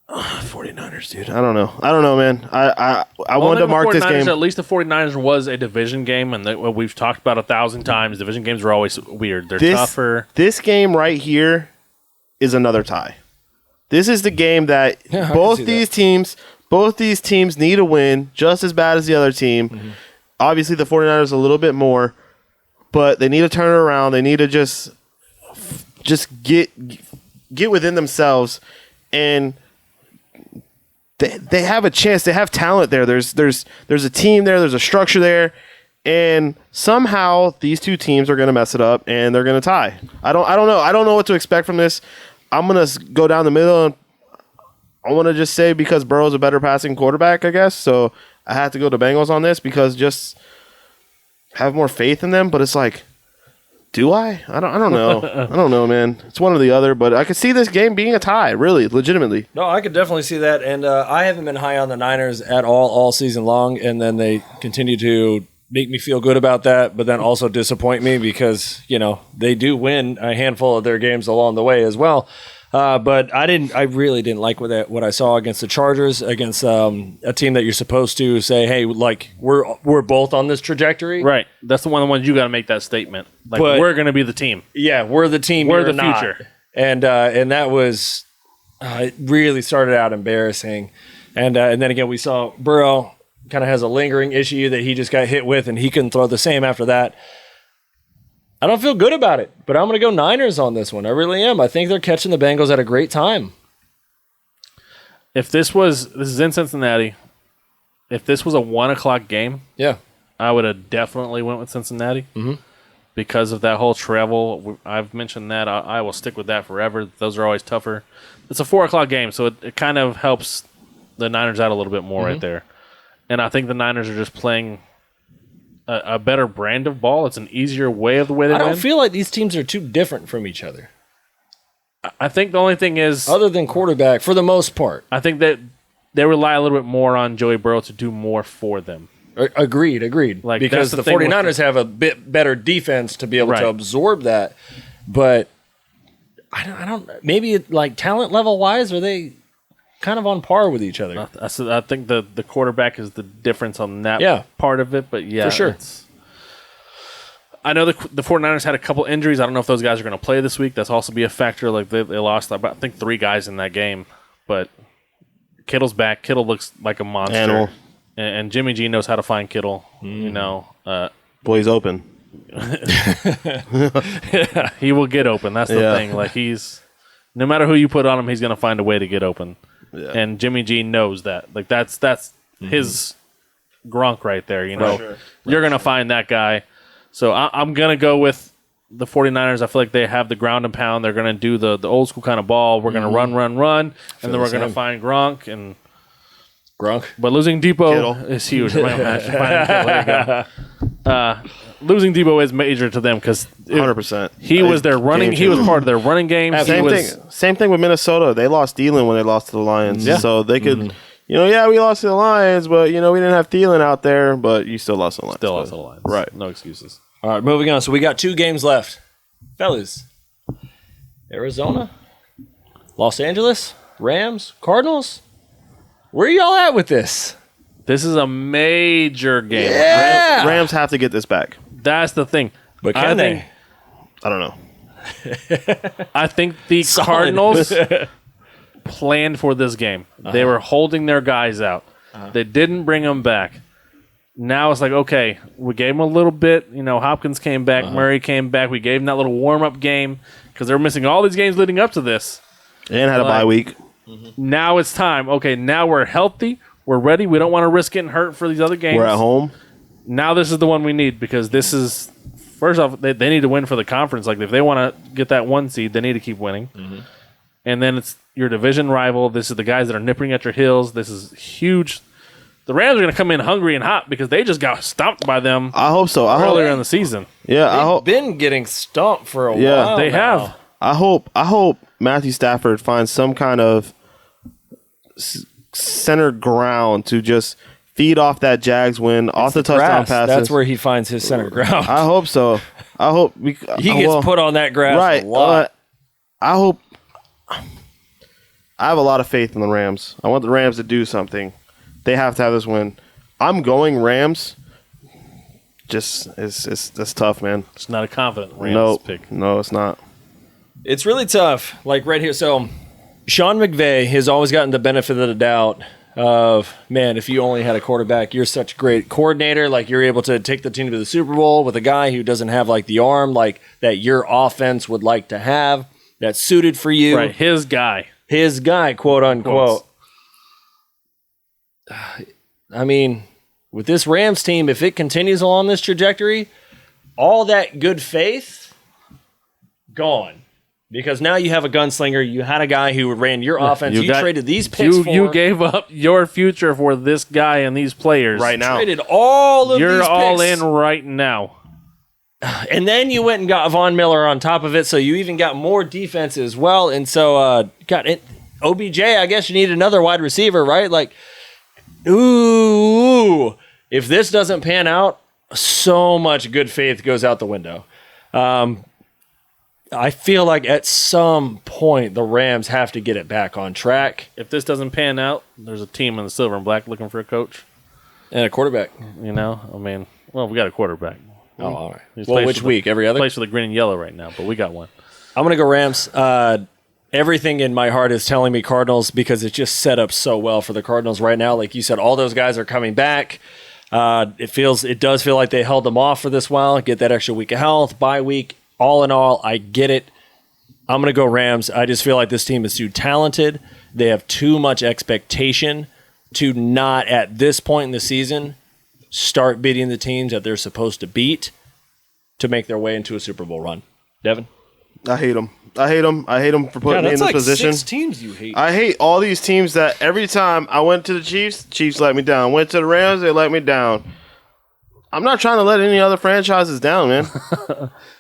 49ers, dude. I don't know, man. I wanted to mark this game. At least the 49ers was a division game, and we've talked about 1,000 times. Division games are always weird. They're tougher. This game right here is another tie. This is the game that both these teams need to win just as bad as the other team. Mm-hmm. Obviously, the 49ers a little bit more, but they need to turn it around. They need to just get within themselves, and they have a chance. They have talent there. There's a team there. There's a structure there, and somehow these two teams are going to mess it up, and they're going to tie. I don't know. I don't know what to expect from this. I'm going to go down the middle, and I want to just say because Burrow's a better passing quarterback, I guess. So I have to go to Bengals on this because just have more faith in them. But it's like, do I? I don't know. I don't know, man. It's one or the other. But I could see this game being a tie, really, legitimately. No, I could definitely see that. And I haven't been high on the Niners at all season long. And then they continue to make me feel good about that, but then also disappoint me because, they do win a handful of their games along the way as well. But I really didn't like what I saw against the Chargers, against a team that you're supposed to say, hey, we're both on this trajectory. Right. That's the ones you got to make that statement. But we're going to be the team. Yeah, we're the team. We're the future. And that was it really started out embarrassing. And then again, we saw Burrow kind of has a lingering issue that he just got hit with, and he couldn't throw the same after that. I don't feel good about it, but I'm going to go Niners on this one. I really am. I think they're catching the Bengals at a great time. If this is in Cincinnati, if this was a 1:00 game, I would have definitely went with Cincinnati because of that whole travel. I've mentioned that. I will stick with that forever. Those are always tougher. It's a 4:00 game, so it kind of helps the Niners out a little bit more right there. And I think the Niners are just playing a better brand of ball. It's an easier way of the way they win. I don't feel like these teams are too different from each other. I think the only thing is, other than quarterback, for the most part, I think that they rely a little bit more on Joey Burrow to do more for them. Agreed. Because the 49ers have a bit better defense to be able to absorb that. But I don't. Maybe talent level wise, are they kind of on par with each other? I think the quarterback is the difference on that part of it, but for sure. I know the 49ers had a couple injuries. I don't know if those guys are going to play this week. That's also be a factor. They lost, I think, 3 guys in that game. But Kittle's back. Kittle looks like a monster. Animal. And Jimmy G knows how to find Kittle. Boy, he's open. He will get open. That's the thing. No matter who you put on him, he's going to find a way to get open. and Jimmy G knows that. Like that's his Gronk right there. You know, you're gonna find that guy. So I'm gonna go with the 49ers. I feel like they have the ground and pound. They're gonna do the old school kind of ball. We're gonna run, and then we're gonna find Gronk and. But losing Depot is huge. Losing Depot is major to them because 100%. He was their running. He was part of their running game. Same thing with Minnesota. They lost Thielen when they lost to the Lions. Yeah. So they could, we lost to the Lions, but we didn't have Thielen out there. But you still lost to the Lions. Still lost to the Lions. Right. No excuses. All right, moving on. So we got 2 games left, fellas. Arizona, Los Angeles, Rams, Cardinals. Where are y'all at with this? This is a major game. Yeah. Rams have to get this back. That's the thing. But can they? I don't know. I think the Cardinals planned for this game. They were holding their guys out. They didn't bring them back. Now it's like, okay, we gave them a little bit. Hopkins came back. Murray came back. We gave them that little warm-up game because they were missing all these games leading up to this. And had a bye week. Now it's time. Okay, now we're healthy. We're ready. We don't want to risk getting hurt for these other games. We're at home. Now this is the one we need because this is, first off, they need to win for the conference. Like, if they want to get that 1 seed, they need to keep winning. And then it's your division rival. This is the guys that are nipping at your heels. This is huge. The Rams are going to come in hungry and hot because they just got stomped by them. I hope so. Earlier in the season. Yeah, They've been getting stomped for a while. They have. I hope Matthew Stafford finds some kind of center ground to just feed off that Jags win, off the touchdown passes. That's where he finds his center ground. I hope so. I hope he gets put on that grass a lot. I hope. I have a lot of faith in the Rams. I want the Rams to do something. They have to have this win. I'm going Rams. Just it's tough, man. It's not a confident Rams pick. No, it's not. It's really tough. Like right here. So Sean McVay has always gotten the benefit of the doubt of, man, if you only had a quarterback, you're such a great coordinator. Like, you're able to take the team to the Super Bowl with a guy who doesn't have like the arm like that your offense would like to have that's suited for you. Right, his guy, quote unquote. I mean, with this Rams team, if it continues along this trajectory, all that good faith gone. Because now you have a gunslinger. You had a guy who ran your offense. You traded these picks for. You gave up your future for this guy and these players. Right now. Traded all of these picks. You're all in right now. And then you went and got Von Miller on top of it, so you even got more defense as well. And so, OBJ, I guess you need another wide receiver, right? Like, ooh. If this doesn't pan out, so much good faith goes out the window. I feel like at some point the Rams have to get it back on track. If this doesn't pan out, there's a team in the silver and black looking for a coach. And a quarterback. We got a quarterback. Oh, all right. Well, which week? Every other? Plays for the green and yellow right now, but we got one. I'm going to go Rams. Everything in my heart is telling me Cardinals because it's just set up so well for the Cardinals right now. Like you said, all those guys are coming back. It does feel like they held them off for this while. Get that extra week of health, bye week. All in all, I get it. I'm going to go Rams. I just feel like this team is too talented. They have too much expectation to not, at this point in the season, start beating the teams that they're supposed to beat to make their way into a Super Bowl run. Devin? I hate them. I hate them for putting me in this position. 6 teams you hate. I hate all these teams that every time I went to the Chiefs let me down. Went to the Rams, they let me down. I'm not trying to let any other franchises down, man.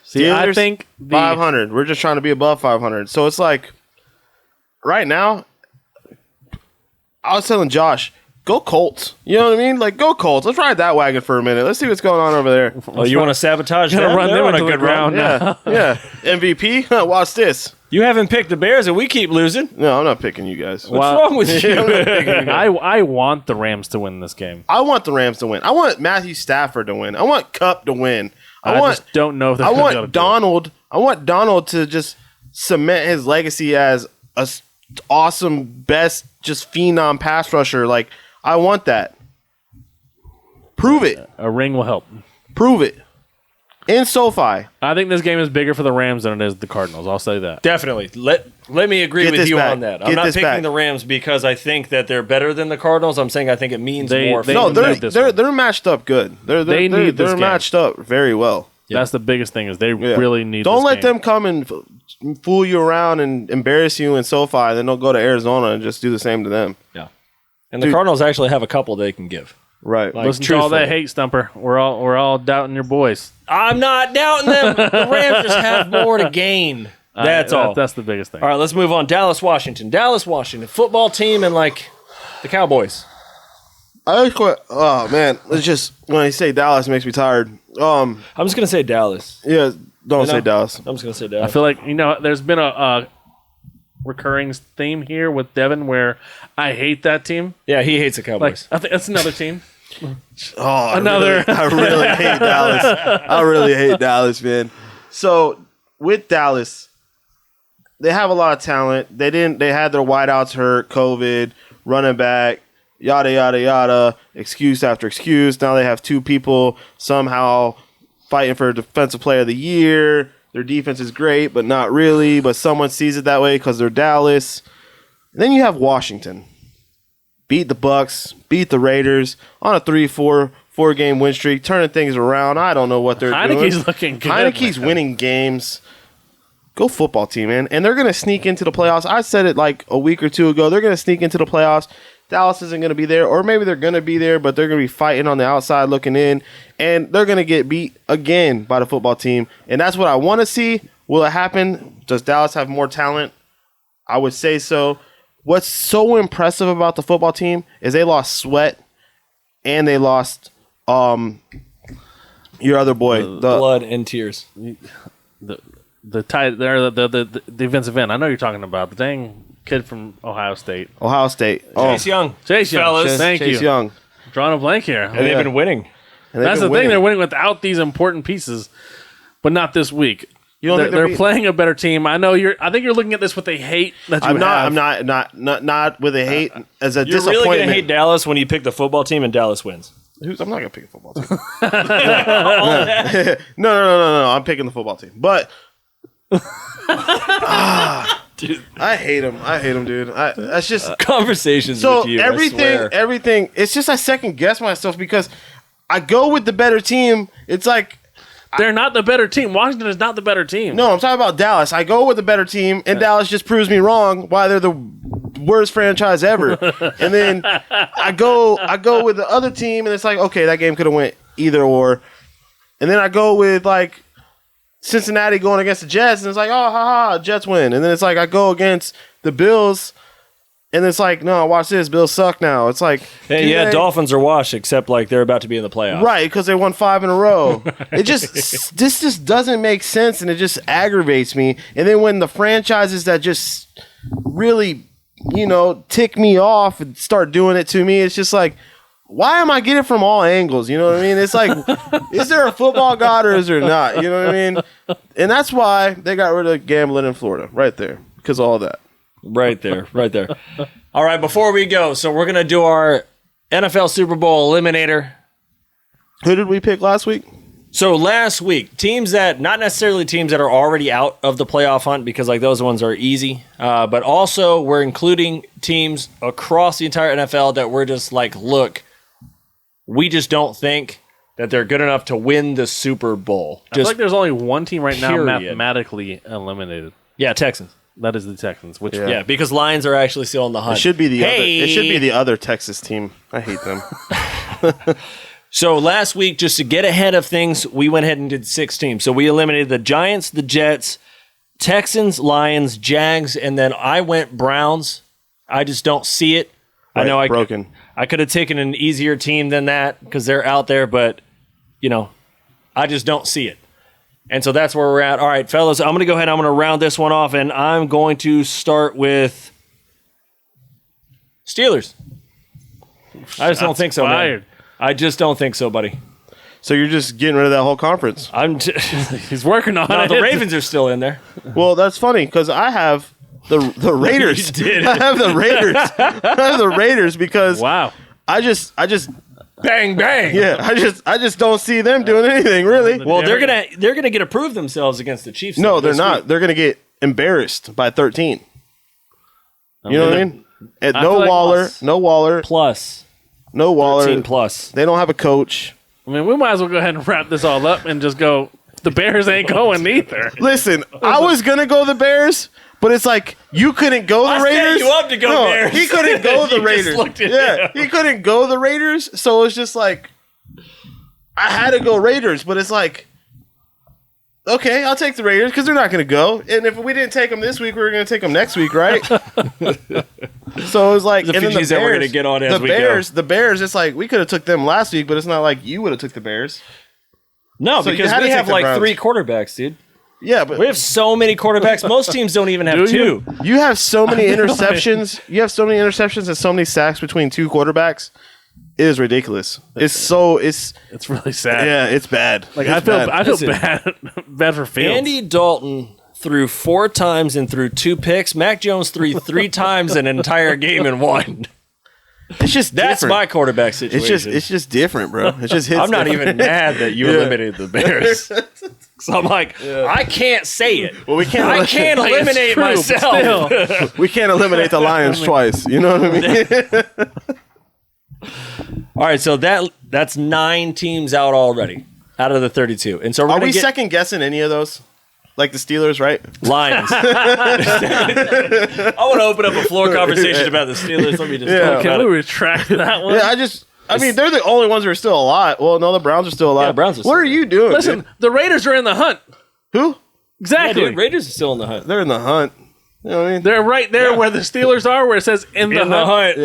See, I think 500. We're just trying to be above 500. So it's like, right now, I was telling Josh, go Colts. You know what I mean? Like, go Colts. Let's ride that wagon for a minute. Let's see what's going on over there. Oh, you want to sabotage them? Run them on a good round. Yeah. MVP? Watch this. You haven't picked the Bears, and we keep losing. No, I'm not picking you guys. What's wrong with you? I want the Rams to win this game. I want the Rams to win. I want Matthew Stafford to win. I want Kupp to win. I just don't know if I want Donald. I want Donald to just cement his legacy as a awesome, best, just phenom pass rusher. Like, I want that. Prove it. A ring will help. Prove it. in SoFi. I think this game is bigger for the Rams than it is the Cardinals. I'll say that. Definitely. Let me agree with you on that. I'm not picking the Rams because I think that they're better than the Cardinals. I'm saying I think it means more. They're matched up good. They're matched up very well. That's the biggest thing is they really need. Don't let them come and fool you around and embarrass you in SoFi. Then they'll go to Arizona and just do the same to them. Yeah, and the Cardinals actually have a couple they can give. Right. Listen to all that hate, Stumper. We're all doubting your boys. I'm not doubting them. The Rams just have more to gain. That's all. That's the biggest thing. All right, let's move on. Dallas, Washington, football team, and the Cowboys. Oh man, it's just when I say Dallas, it makes me tired. I'm just gonna say Dallas. Yeah, don't say Dallas. I'm just gonna say Dallas. I feel like there's been a recurring theme here with Devin where I hate that team. Yeah, he hates the Cowboys. I think that's another team. I really hate Dallas. I really hate Dallas, man. So with Dallas, they have a lot of talent. They had their wideouts hurt, COVID, running back, yada yada yada, excuse after excuse. Now they have two people somehow fighting for defensive player of the year. Their defense is great, but not really. But someone sees it that way because they're Dallas. And then you have Washington. Beat the Bucks, beat the Raiders on a 3-4 game win streak, turning things around. I don't know what they're doing. Heineke's looking good. Heineke's winning games. Go football team, man. And they're going to sneak into the playoffs. I said it like a week or two ago. They're going to sneak into the playoffs. Dallas isn't going to be there, or maybe they're going to be there, but they're going to be fighting on the outside looking in, and they're going to get beat again by the football team. And that's what I want to see. Will it happen? Does Dallas have more talent? I would say so. What's so impressive about the football team is they lost Sweat and they lost your other boy. The blood and tears. The defensive end. I know you're talking about the dang kid from Ohio State. Chase Young. Chase Young. Fellas. Thank you. Chase Young. Drawing a blank here. And they've been winning. That's the thing. They're winning without these important pieces, but not this week. They're playing a better team. I know I think you're looking at this with a hate that you have. I'm not with a hate as a disappointment. You're really going to hate Dallas when you pick the football team and Dallas wins. I'm not going to pick a football team. No. I'm picking the football team. But dude, I hate him, dude. That's just conversations with you. Everything. It's just I second guess myself because I go with the better team. It's like they're not the better team. Washington is not the better team. No, I'm talking about Dallas. I go with the better team, and Dallas just proves me wrong why they're the worst franchise ever. And then I go with the other team, and it's like, okay, that game could have went either or. And then I go with like Cincinnati going against the Jets, and it's like, oh, ha, Jets win. And then it's like I go against the Bills, and it's like, no, watch this, Bills suck now. It's like, Dolphins are washed, except like they're about to be in the playoffs, right? Because they won 5 in a row. This just doesn't make sense, and it just aggravates me. And then when the franchises that just really, tick me off and start doing it to me, it's just like, why am I getting it from all angles? You know what I mean? It's like, is there a football god or is there not? You know what I mean? And that's why they got rid of gambling in Florida, right there, because of all that. Right there. All right, before we go, so we're going to do our NFL Super Bowl Eliminator. Who did we pick last week? So last week, not necessarily teams that are already out of the playoff hunt, because like those ones are easy, but also we're including teams across the entire NFL that we're just like, look, we just don't think that they're good enough to win the Super Bowl. I feel like there's only one team right now mathematically eliminated. Yeah, Texans. That is the Texans. Yeah, because Lions are actually still on the hunt. It should be the other Texas team. I hate them. So last week, just to get ahead of things, we went ahead and did 6 teams. So we eliminated the Giants, the Jets, Texans, Lions, Jags, and then I went Browns. I just don't see it. Right, I know broken. I could have taken an easier team than that because they're out there, but I just don't see it. And so that's where we're at. All right, fellas, I'm going to go ahead. I'm going to round this one off, and I'm going to start with Steelers. I just don't think so, man. I just don't think so, buddy. So you're just getting rid of that whole conference? He's working on it. The Ravens are still in there. Well, that's funny because I have the Raiders. You did. I have the Raiders. I have the Raiders because wow. I just bang bang. Yeah, I just don't see them doing anything really. Well, they're gonna get to prove themselves against the Chiefs. No, they're not. Week. They're gonna get embarrassed by 13. You know what I mean? And no Waller plus. No Waller 13 plus. They don't have a coach. I mean, we might as well go ahead and wrap this all up and just go. The Bears ain't going either. Listen, I was gonna go the Bears, but it's like you couldn't go the Raiders. You up to go Bears. He couldn't go the Raiders. He couldn't go the Raiders. So it's just like I had to go Raiders, but it's like okay, I'll take the Raiders because they're not gonna go. And if we didn't take them this week, we were gonna take them next week, right? So it was like, and then the Bears, that we're gonna get on as we go. The Bears. It's like we could have took them last week, but it's not like you would have took the Bears. No, so because we have like 3 quarterbacks, dude. Yeah, but we have so many quarterbacks. Most teams don't even have 2. You have so many interceptions. You have so many interceptions and so many sacks between 2 quarterbacks. It is ridiculous. It's really sad. Yeah, it's bad. Like I feel bad for Fields. Andy Dalton threw 4 times and threw 2 picks. Mac Jones threw 3 times an entire game and won. It's just that's my quarterback situation. It's just different, bro. It just hits. I'm not even mad that you eliminated the Bears. So I'm like, I can't say it. Well, I can't eliminate myself. We can't eliminate the Lions twice. You know what I mean? All right, so that's 9 teams out already out of the 32, and so are we second guessing any of those? Like the Steelers, right? Lions. I want to open up a floor conversation about the Steelers. Let me just can we retract that one? Yeah, I mean, they're the only ones who are still alive. Well, no, the Browns are still alive. Yeah, Browns are still what are you doing? Listen, the Raiders are in the hunt. Who? Exactly. Yeah, dude, Raiders are still in the hunt. They're in the hunt. You know what I mean? They're right there where the Steelers are, where it says in the hunt.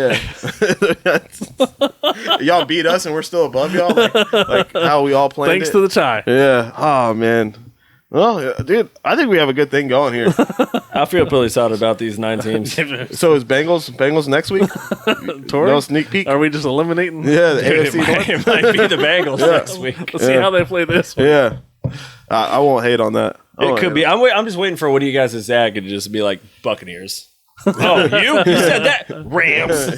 Yeah. Y'all beat us and we're still above y'all? Like how we all played Thanks to the tie. Yeah. Oh, man. Well, dude, I think we have a good thing going here. I feel pretty solid about these 9 teams. So is Bengals next week? No sneak peek? Are we just eliminating? Yeah, the AFC North. It might be the Bengals next week. Let's see how they play this one. Yeah. I won't hate on that. It could be. I'm just waiting for one of you guys' zag to just be like Buccaneers. Oh, you said that? Rams.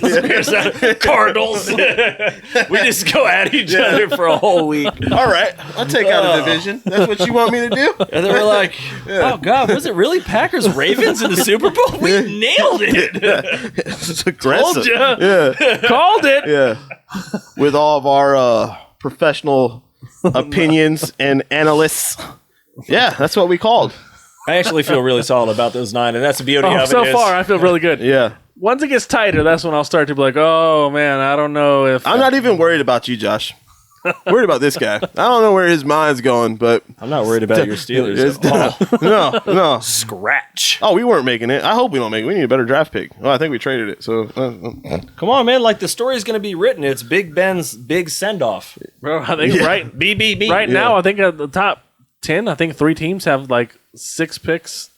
Cardinals. We just go at each other for a whole week. All right. I'll take out a division. That's what you want me to do? And then we're like, oh, God, was it really Packers-Ravens in the Super Bowl? We nailed it. It's aggressive. Told you. Yeah. Called it. Yeah. With all of our professional opinions and analysts. Yeah, that's what we called. I actually feel really solid about those 9, and that's the beauty of it. So far, I feel really good. Yeah. Once it gets tighter, that's when I'll start to be like, oh, man, I don't know if... I'm not even worried about you, Josh. Worried about this guy. I don't know where his mind's going, but... I'm not worried about your Steelers at all. No. Scratch. Oh, we weren't making it. I hope we don't make it. We need a better draft pick. Well, I think we traded it, so... Come on, man. Like, the story's going to be written. It's Big Ben's big send-off. Bro, I think BBB. Right now, I think at the top 10, I think 3 teams have, like, 6 picks.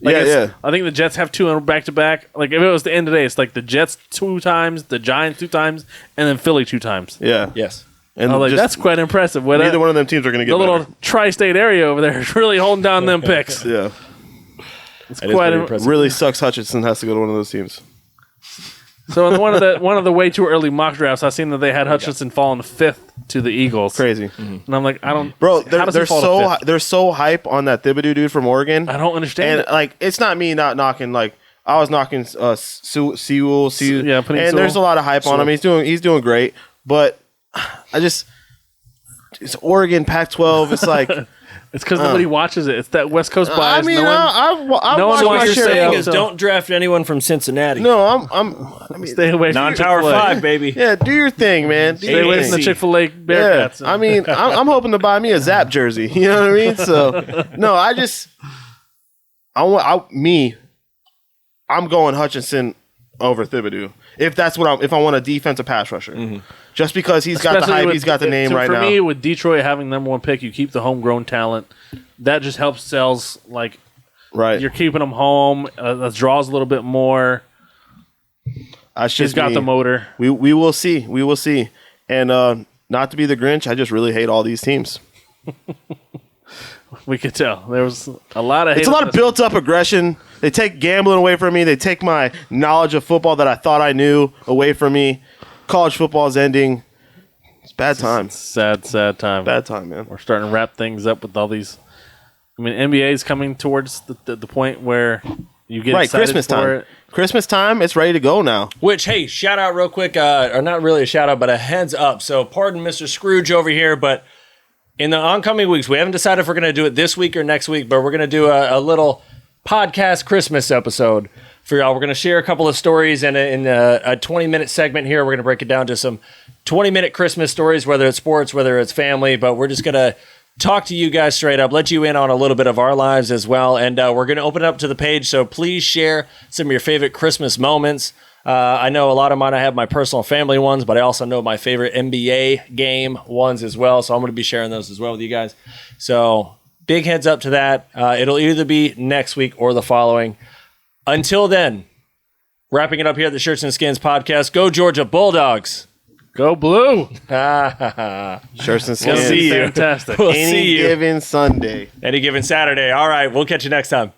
Like I think the Jets have 2 back-to-back. Like, if it was the end of the day, it's like the Jets 2 times, the Giants 2 times, and then Philly 2 times. Yeah. Yes. And I was like, that's quite impressive. Neither one of them teams are going to get the better. little tri-state area over there is really holding down them picks. Yeah. It's quite impressive. Really sucks Hutchinson has to go to one of those teams. So in one of the way too early mock drafts, I seen that they had Hutchinson falling 5th to the Eagles. Crazy. And I'm like, I don't... Bro, they're so hype on that Thibodeau dude from Oregon. I don't understand it. Like, it's not me not knocking, like, I was knocking Sewell. And there's a lot of hype on him. He's doing great. But it's Oregon, Pac-12. It's like... It's because nobody watches it. It's that West Coast bias. I mean, what you're saying is don't draft anyone from Cincinnati. No, stay away from non-Power 5, baby. Yeah, do your thing, man. Stay away from the Chick-Fil-A Bearcats. Yeah, I mean, I'm hoping to buy me a Zapp jersey. You know what I mean? So, no, I'm going Hutchinson over Thibodeau. If I want a defensive pass rusher. Mm-hmm. Just because he's got the hype, he's got the name right now. For me, with Detroit having number 1 pick, you keep the homegrown talent. That just helps sales. Like, you're keeping them home. That draws a little bit more. He's got the motor. We will see. We will see. And not to be the Grinch, I just really hate all these teams. We could tell. There was a lot of hate. It's a lot of built-up aggression. They take gambling away from me. They take my knowledge of football that I thought I knew away from me. College football is ending. Bad time. Sad time. Bad time, man. We're starting to wrap things up with all these. I mean, NBA is coming towards the point where you get excited Christmas for time. it. Christmas time, it's ready to go now. Which, hey, shout out real quick, or not really a shout out, but a heads up. So, pardon Mr. Scrooge over here, but in the oncoming weeks, we haven't decided if we're going to do it this week or next week, but we're going to do a little podcast Christmas episode for y'all. We're going to share a couple of stories in a 20-minute segment here. We're going to break it down to some 20-minute Christmas stories, whether it's sports, whether it's family, but we're just going to talk to you guys straight up, let you in on a little bit of our lives as well, and we're going to open it up to the page, so please share some of your favorite Christmas moments. I know a lot of mine, I have my personal family ones, but I also know my favorite NBA game ones as well, so I'm going to be sharing those as well with you guys. So big heads up to that. It'll either be next week or the following. Until then, wrapping it up here at the Shirts and Skins podcast, go Georgia Bulldogs! Go Blue! Shirts and Skins. We'll see you. Fantastic. We'll see Any you. given Sunday. Any given Saturday. All right, we'll catch you next time.